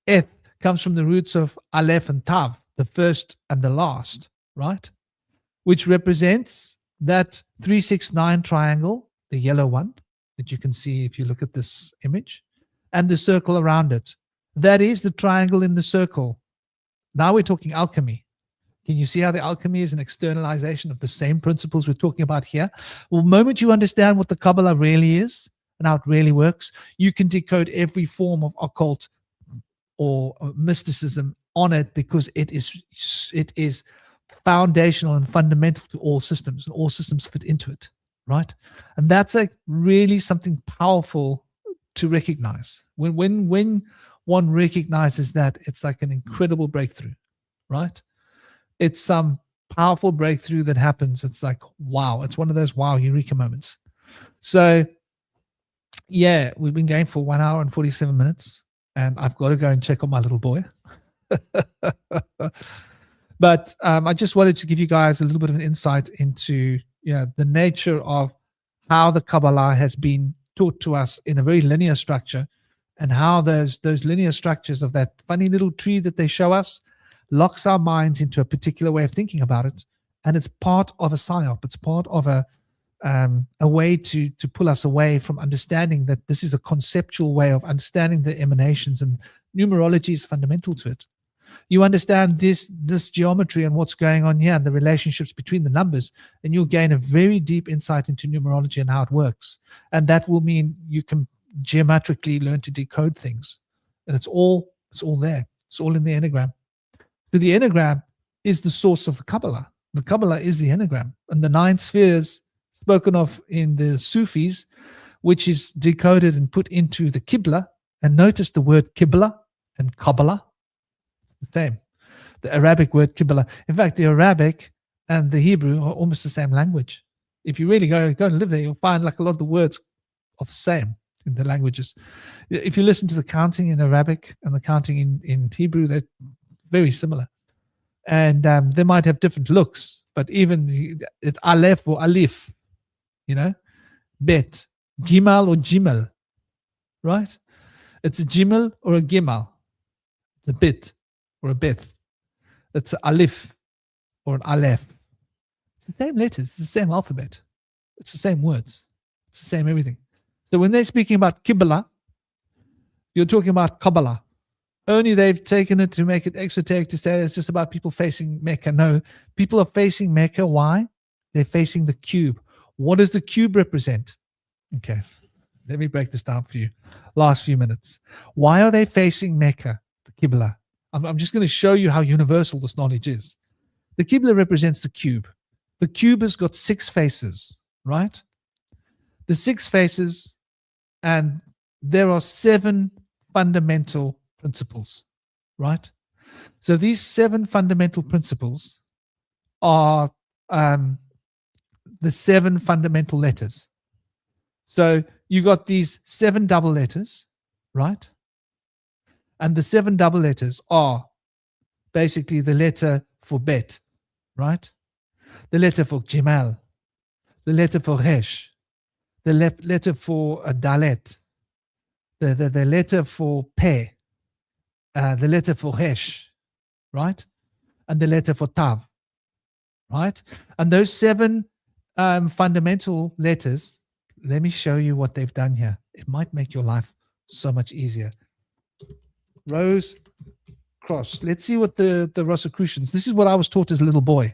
Eth comes from the roots of Aleph and Tav, the first and the last, right? Which represents that 369 triangle, the yellow one that you can see if you look at this image, and the circle around it. That is the triangle in the circle. Now we're talking alchemy. Can you see how the alchemy is an externalization of the same principles we're talking about here? Well, the moment you understand what the Kabbalah really is and how it really works, you can decode every form of occult or mysticism on it, because it is foundational and fundamental to all systems, and all systems fit into it, right? And that's like really something powerful to recognize. When one recognizes that, it's like an incredible breakthrough, right? It's some powerful breakthrough that happens. It's like, wow, it's one of those wow eureka moments. So yeah, we've been going for 1 hour and 47 minutes, and I've got to go and check on my little boy. But I just wanted to give you guys a little bit of an insight into the nature of how the Kabbalah has been taught to us in a very linear structure, and how those linear structures of that funny little tree that they show us locks our minds into a particular way of thinking about it. And it's part of a psyop. It's part of a way to pull us away from understanding that this is a conceptual way of understanding the emanations, and numerology is fundamental to it. You understand this geometry and what's going on here and the relationships between the numbers, and you'll gain a very deep insight into numerology and how it works. And that will mean you can geometrically learn to decode things. And it's all there. It's all in the enneagram. So the enneagram is the source of the Kabbalah. The Kabbalah is the enneagram. And the 9 spheres spoken of in the Sufis, which is decoded and put into the Qibla. And notice the word Qibla and Kabbalah, the same. The Arabic word Qibla. In fact, the Arabic and the Hebrew are almost the same language. If you really go and live there, you'll find like a lot of the words are the same in the languages. If you listen to the counting in Arabic and the counting in Hebrew, they're very similar. And they might have different looks, but even it's Aleph or Alif, Bet, Gimal or Jimal, right? It's a Jimal or a Gimal. It's a Bit or a Beth. It's an Alif or an Aleph. It's the same letters. It's the same alphabet. It's the same words. It's the same everything. So when they're speaking about Qibla, you're talking about Kabbalah. Only they've taken it to make it exoteric, to say it's just about people facing Mecca. No, people are facing Mecca. Why? They're facing the cube. What does the cube represent? Okay, let me break this down for you. Last few minutes. Why are they facing Mecca, the Qibla? I'm just going to show you how universal this knowledge is. The Qibla represents the cube. The cube has got 6 faces, right? The 6 faces, and there are 7 fundamental principles, right? So these 7 fundamental principles are the 7 fundamental letters. So you got these 7 double letters, right? And the 7 double letters are basically the letter for Bet, right? The letter for Jimal, the letter for Resh, the letter for Dalet, the letter for Pe, the letter for Resh, right? And the letter for Tav, right? And those 7 fundamental letters, let me show you what they've done here. It might make your life so much easier. Rose cross. Let's see what the Rosicrucians, this is what I was taught as a little boy.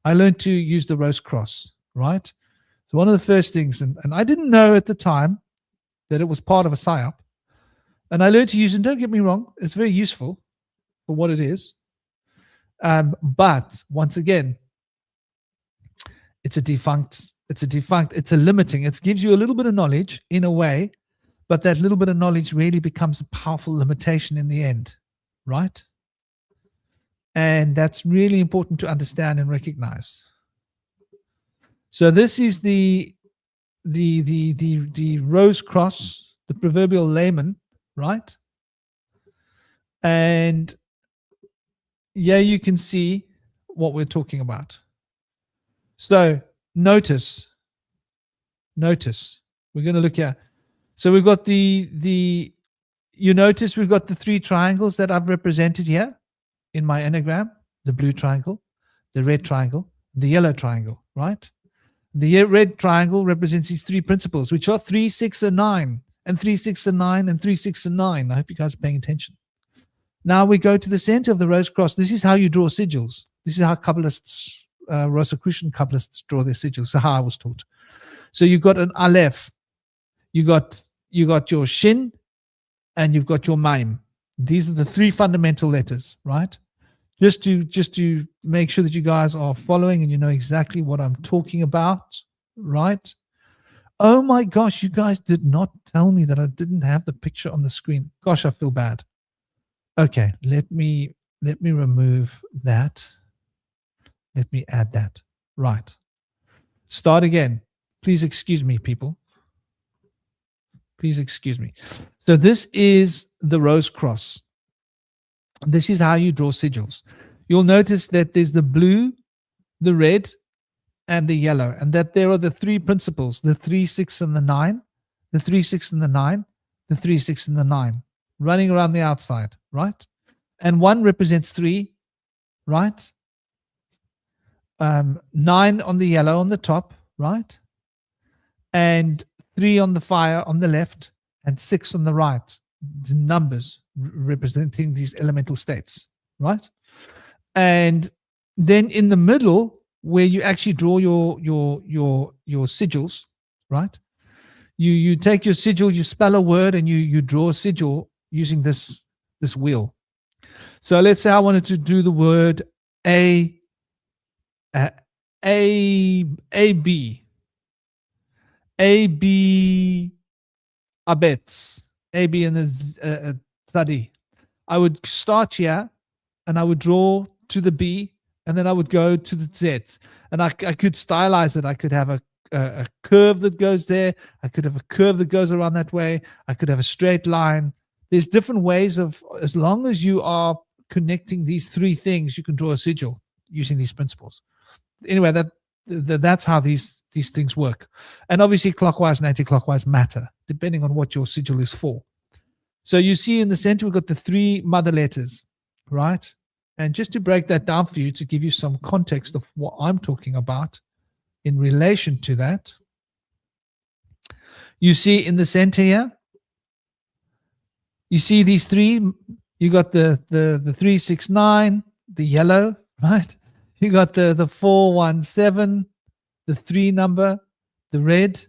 I learned to use the rose cross, right? So one of the first things, and I didn't know at the time that it was part of a psyop, and I learned to use it. Don't get me wrong, it's very useful for what it is. But once again, it's a limiting. It gives you a little bit of knowledge in a way, but that little bit of knowledge really becomes a powerful limitation in the end, right? And that's really important to understand and recognize. So this is the rose cross, the proverbial layman, right? And yeah, you can see what we're talking about. So notice, we're going to look here. So we've got you notice we've got the 3 triangles that I've represented here in my enneagram, the blue triangle, the red triangle, the yellow triangle, right? The red triangle represents these 3 principles, which are 3, 6, and 9, and 3, 6, and 9, and 3, 6, and 9. I hope you guys are paying attention. Now we go to the center of the rose cross. This is how you draw sigils. This is how Kabbalists, Rosicrucian Kabbalists draw their sigils. So how I was taught. So you've got an Aleph, you got your Shin, and you've got your Maim. These are the three fundamental letters, right? Just to make sure that you guys are following and you know exactly what I'm talking about, right? Oh my gosh, you guys did not tell me that I didn't have the picture on the screen. Gosh, I feel bad. Okay, let me remove that. Let me add that. Right. Start again. Please excuse me, people. Please excuse me. So this is the rose cross. This is how you draw sigils. You'll notice that there's the blue, the red, and the yellow, and that there are the three principles, the 3, 6, and the 9, the 3, 6, and the 9, the 3, 6, and the 9, running around the outside, right? And 1 represents 3, right? 9 on the yellow on the top, right? And 3 on the fire on the left, and 6 on the right. The numbers representing these elemental states, right? And then in the middle, where you actually draw your sigils, right? You take your sigil, you spell a word, and you draw a sigil using this wheel. So let's say I wanted to do the word A B abets, A B in the study. I would start here and I would draw to the B, and then I would go to the Z, and I could stylize it. I could have a curve that goes there. I could have a curve that goes around that way. I could have a straight line. There's different ways of, as long as you are connecting these three things, you can draw a sigil using these principles. Anyway, that's how these things work. And obviously clockwise and anti-clockwise matter, depending on what your sigil is for. So you see in the center, we've got the 3 mother letters, right? And just to break that down for you, to give you some context of what I'm talking about in relation to that, you see in the center here, you see these 3, you got the 3, 6, 9, the yellow, right? You got the 4, 1, 7, the 3 number, the red,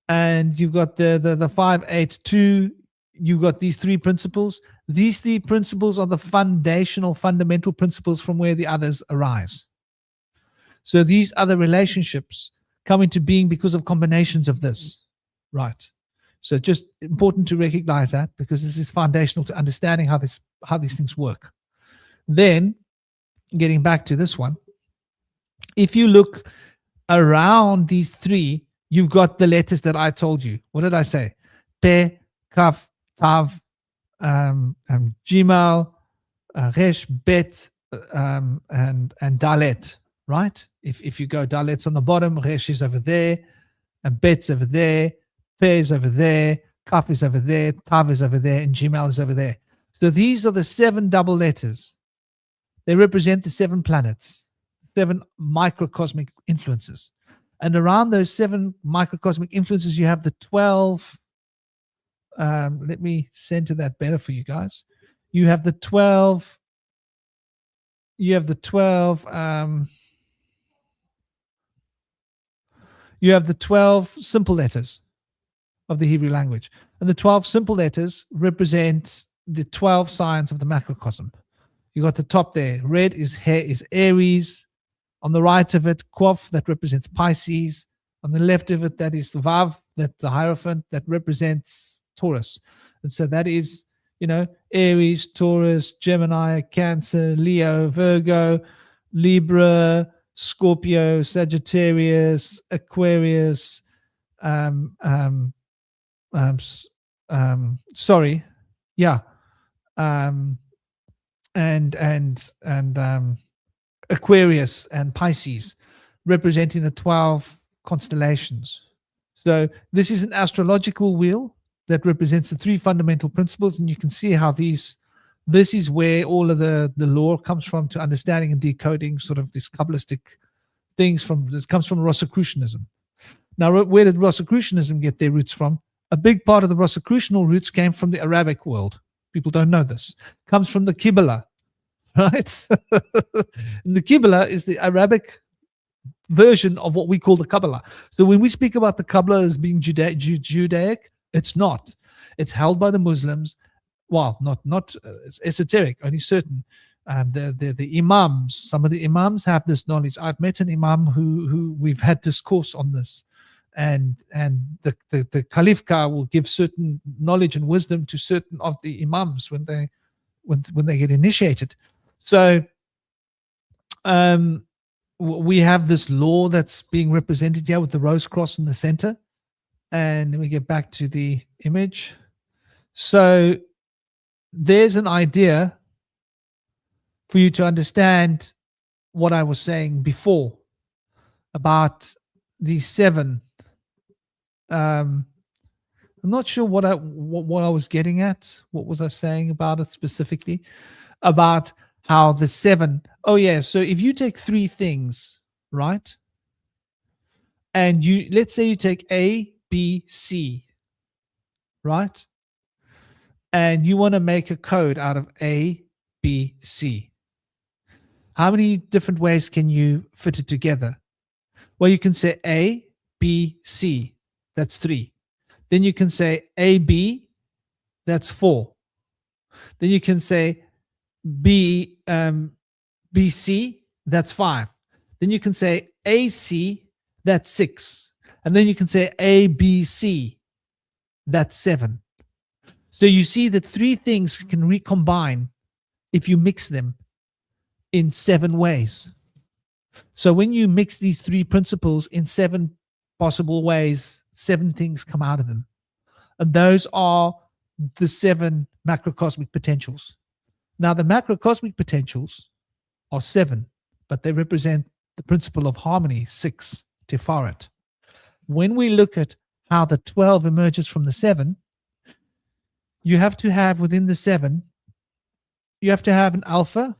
and you've got the 5, 8, 2. You got these 3 principles. These 3 principles are the fundamental principles from where the others arise. So these other relationships come into being because of combinations of this, right? So just important to recognize that, because this is foundational to understanding how these things work. Then, getting back to this one, if you look around these 3, you've got the letters that I told you. What did I say? Pe, Kaf, Tav, Jimal, Resh, Bet, and Dalet, right? If you go, Dalet's on the bottom, Resh is over there, and Bet's over there, Pe is over there, Kaf is over there, Tav is over there, and Jimal is over there. So these are the 7 double letters. They represent the 7 planets, 7 microcosmic influences. And around those 7 microcosmic influences, you have the 12. Let me center that better for you guys. You have the 12. You have the 12. You have the 12 simple letters of the Hebrew language, and the 12 simple letters represent the 12 signs of the macrocosm. You got the top there. Red is Aries. On the right of it, Quof, that represents Pisces. On the left of it, that is Vav, that the Hierophant, that represents Taurus. And so that is, Aries, Taurus, Gemini, Cancer, Leo, Virgo, Libra, Scorpio, Sagittarius, Aquarius, Aquarius and Pisces, representing the 12 constellations. So this is an astrological wheel that represents the 3 fundamental principles, and you can see how this is where all of the lore comes from, to understanding and decoding sort of this Kabbalistic things this comes from Rosicrucianism. Now, where did Rosicrucianism get their roots from? A big part of the Rosicrucian roots came from the Arabic world. People don't know this. Comes from the Kabbalah. right? And the Kabbalah is the Arabic version of what we call the Kabbalah. So when we speak about the Kabbalah as being Judaic, it's not. It's held by the Muslims. Well, not it's esoteric, only certain. The imams, some of the imams have this knowledge. I've met an imam who we've had discourse on this, and the Khalifka will give certain knowledge and wisdom to certain of the imams when they get initiated. So we have this law that's being represented here with the rose cross in the center. And then we get back to the image. So there's an idea for you to understand what I was saying before about the seven. I'm not sure what I was getting at. What was I saying about it specifically? About how the seven. Oh yeah. So if you take three things, right? And let's say you take A, B, C, right? And you want to make a code out of A, B, C. How many different ways can you fit it together? Well, you can say A, B, C. That's 3. Then you can say A, B. That's 4. Then you can say B, B, C. That's 5. Then you can say A, C. That's 6. And then you can say A, B, C. That's 7. So you see that 3 things can recombine if you mix them in 7 ways. So when you mix these 3 principles in 7 possible ways, 7 things come out of them. And those are the 7 macrocosmic potentials. Now, the macrocosmic potentials are 7, but they represent the principle of harmony, 6, Tiferet. When we look at how the 12 emerges from the 7, you have to have within the 7, you have to have an alpha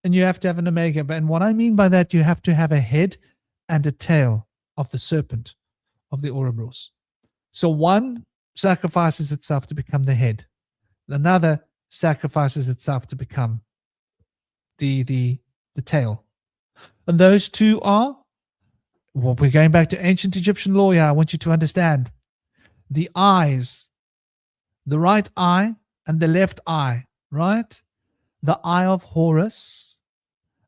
and you have to have an omega. And what I mean by that, you have to have a head and a tail of the serpent of the Ouroboros. So one sacrifices itself to become the head. Another sacrifices itself to become the tail. And those two are, well, we're going back to ancient Egyptian law here. I want you to understand the eyes, the right eye and the left eye, right? The eye of Horus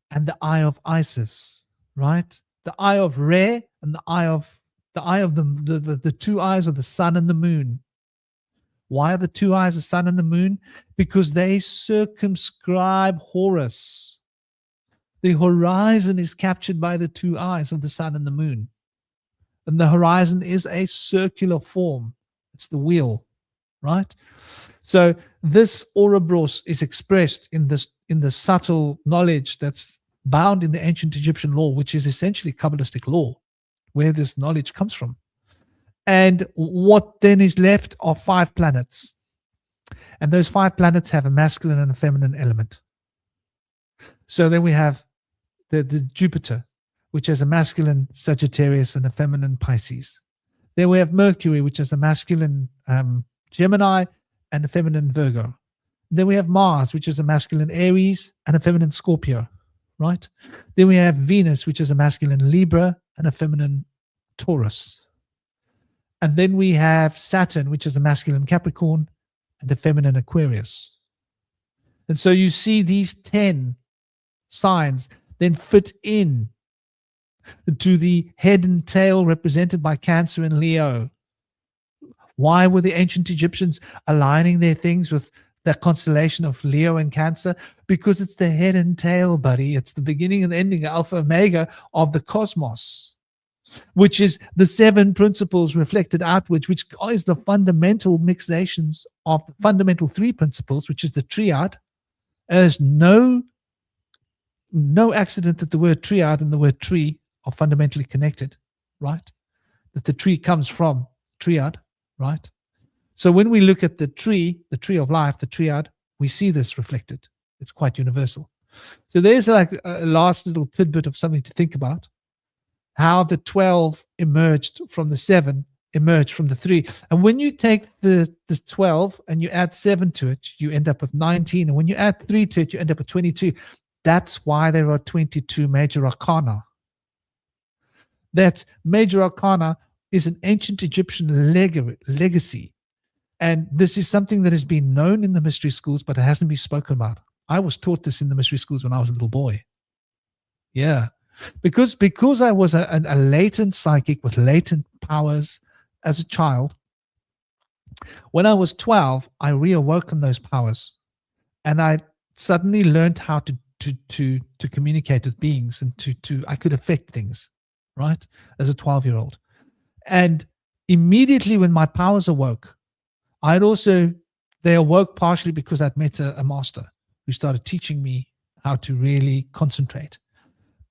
and the eye of Isis, right? The eye of Re and the eye of the 2 eyes of the sun and the moon. Why are the 2 eyes the sun and the moon? Because they circumscribe Horus. The horizon is captured by the 2 eyes of the sun and the moon. And the horizon is a circular form. It's the wheel, right? So this Ouroboros is expressed in the subtle knowledge that's bound in the ancient Egyptian law, which is essentially Kabbalistic law, where this knowledge comes from. And what then is left are 5 planets. And those 5 planets have a masculine and a feminine element. So then we have the Jupiter, which has a masculine Sagittarius and a feminine Pisces. Then we have Mercury, which has a masculine Gemini and a feminine Virgo. Then we have Mars, which is a masculine Aries and a feminine Scorpio, right? Then we have Venus, which is a masculine Libra and a feminine Taurus. And then we have Saturn, which is a masculine Capricorn and a feminine Aquarius. And so you see these 10 signs then fit in to the head and tail represented by Cancer and Leo. Why were the ancient Egyptians aligning their things with the constellation of Leo and Cancer? Because it's the head and tail, buddy. It's the beginning and ending, alpha omega of the cosmos, which is the 7 principles reflected outwards, which is the fundamental mixations of the fundamental 3 principles, which is the triad. There's no accident that the word triad and the word tree are fundamentally connected, right? That the tree comes from triad, right? So when we look at the tree of life, the triad, we see this reflected. It's quite universal. So there's like a last little tidbit of something to think about. How the 12 emerged from the 7 emerge from the 3. And when you take the 12 and you add 7 to it, you end up with 19. And when you add 3 to it, you end up with 22. That's why there are 22 major arcana. That major arcana is an ancient Egyptian legacy. And this is something that has been known in the mystery schools, but it hasn't been spoken about. I was taught this in the mystery schools when I was a little boy. Yeah. Because I was a latent psychic with latent powers as a child, when I was 12, I reawoken those powers. And I suddenly learned how to communicate with beings, and I could affect things, right? As a 12-year-old. And immediately when my powers awoke, they awoke partially because I'd met a master who started teaching me how to really concentrate.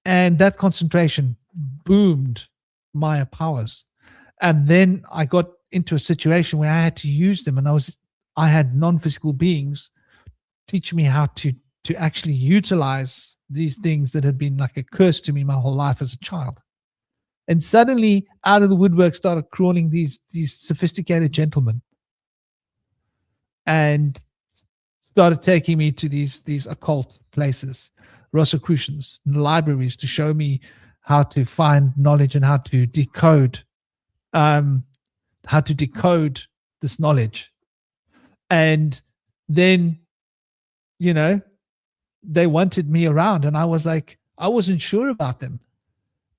And that concentration boomed my powers. And then I got into a situation where I had to use them, and I had non-physical beings teach me how to actually utilize these things that had been like a curse to me my whole life as a child. And suddenly, out of the woodwork started crawling these sophisticated gentlemen, and started taking me to these occult places, Rosicrucians, libraries, to show me how to find knowledge and how to decode this knowledge. And then, they wanted me around, and I was like, I wasn't sure about them.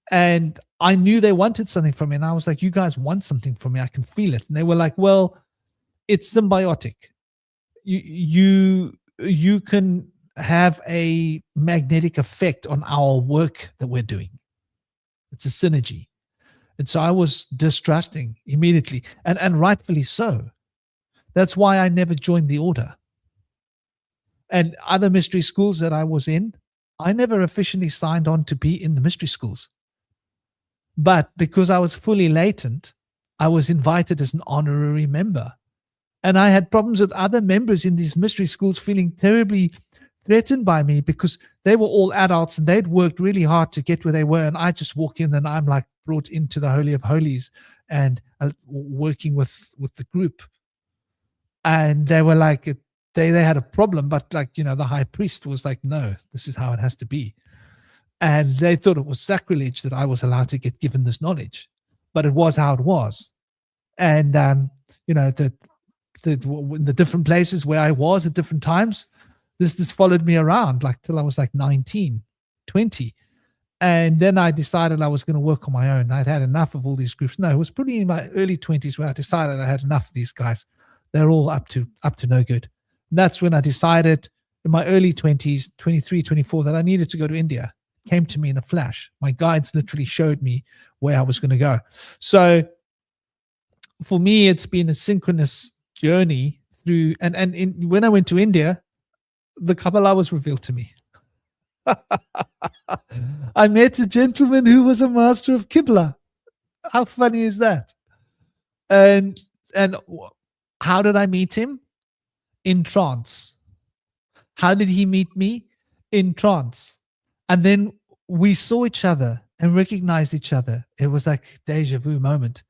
And I knew they wanted something from me. And I was like, you guys want something from me. I can feel it. And they were like, well, it's symbiotic. You can have a magnetic effect on our work that we're doing. It's a synergy. And so I was distrusting immediately, and rightfully so. That's why I never joined the order. And other mystery schools that I was in, I never officially signed on to be in the mystery schools. But because I was fully latent, I was invited as an honorary member. And I had problems with other members in these mystery schools feeling terribly threatened by me, because they were all adults and they'd worked really hard to get where they were. And I just walk in and I'm like brought into the Holy of Holies and working with the group. And they were like, they had a problem, but the high priest was like, no, this is how it has to be. And they thought it was sacrilege that I was allowed to get given this knowledge, but it was how it was. And, the different places where I was at different times, this followed me around till I was 19, 20. And then I decided I was going to work on my own. I'd had enough of all these groups. No, it was probably in my early 20s where I decided I had enough of these guys. They're all up to no good. And that's when I decided in my early 20s, 23, 24, that I needed to go to India. It came to me in a flash. My guides literally showed me where I was going to go. So for me, it's been a synchronous journey through. When I went to India, the Kabbalah was revealed to me. I met a gentleman who was a master of Qibla. How funny is that? And how did I meet him? In trance. How did he meet me? In trance. And then we saw each other and recognized each other. It was like deja vu moment.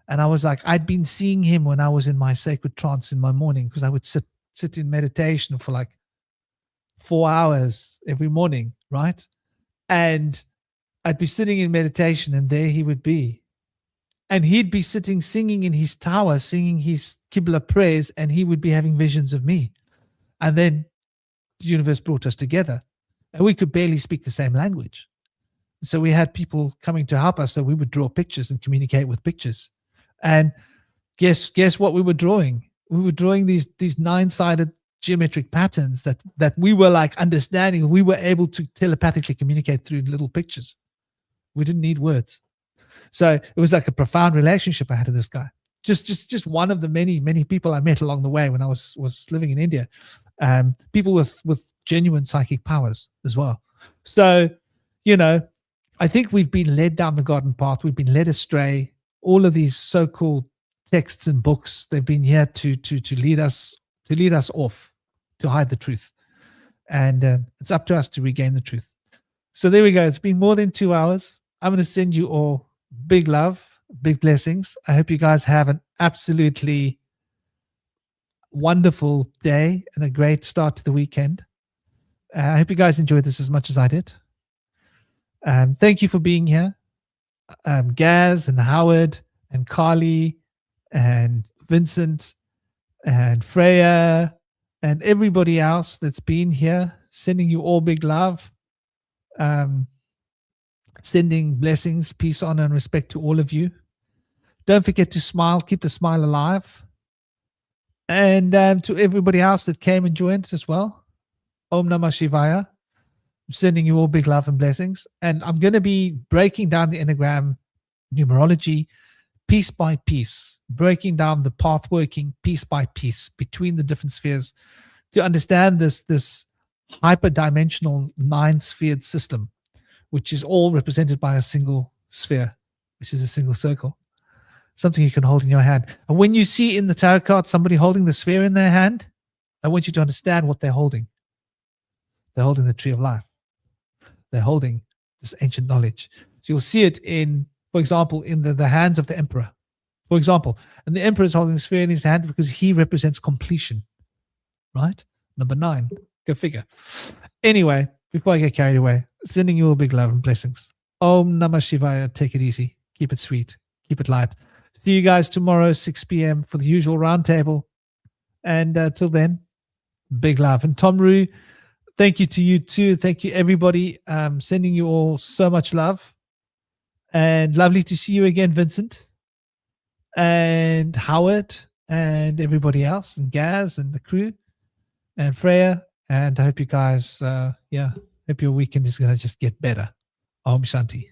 And I was like, I'd been seeing him when I was in my sacred trance in my morning, because I would sit in meditation for 4 hours every morning, right? And I'd be sitting in meditation, and there he would be. And he'd be singing in his tower, singing his Qibla prayers, and he would be having visions of me. And then the universe brought us together, and we could barely speak the same language. So we had people coming to help us, so we would draw pictures and communicate with pictures. And guess what we were drawing? We were drawing these 9-sided geometric patterns that we were understanding. We were able to telepathically communicate through little pictures. We didn't need words. So it was like a profound relationship I had with this guy. Just one of the many people I met along the way when I was living in India. People with genuine psychic powers as well. So, I think we've been led down the garden path. We've been led astray. All of these so-called texts and books, they've been here to lead us off, to hide the truth. And it's up to us to regain the truth. So there we go. It's been more than 2 hours. I'm going to send you all big love. Big blessings. I hope you guys have an absolutely wonderful day and a great start to the weekend. I hope you guys enjoyed this as much as I did. Thank you for being here. Gaz and Howard and Carly and Vincent and Freya and everybody else that's been here, sending you all big love. Sending blessings, peace, honor, and respect to all of you. Don't forget to smile, keep the smile alive. And to everybody else that came and joined as well, Om Namah Shivaya. I'm sending you all big love and blessings. And I'm going to be breaking down the Enneagram numerology piece by piece, breaking down the path working piece by piece between the different spheres to understand this hyperdimensional 9-sphered system, which is all represented by a single sphere, which is a single circle, something you can hold in your hand. And when you see in the tarot card somebody holding the sphere in their hand, I want you to understand what they're holding. They're holding the tree of life. They're holding this ancient knowledge. So you'll see it in, for example, in the hands of the emperor, for example. And the emperor is holding the sphere in his hand because he represents completion, right? Number 9. Go figure. Anyway, before I get carried away, sending you all big love and blessings. Om Namah Shivaya. Take it easy. Keep it sweet. Keep it light. See you guys tomorrow, 6 p.m. for the usual roundtable. And till then, big love. And Tom Rue, thank you to you too. Thank you, everybody. Sending you all so much love. And lovely to see you again, Vincent. And Howard. And everybody else. And Gaz and the crew. And Freya. And I hope you guys, hope your weekend is going to just get better. Om Shanti.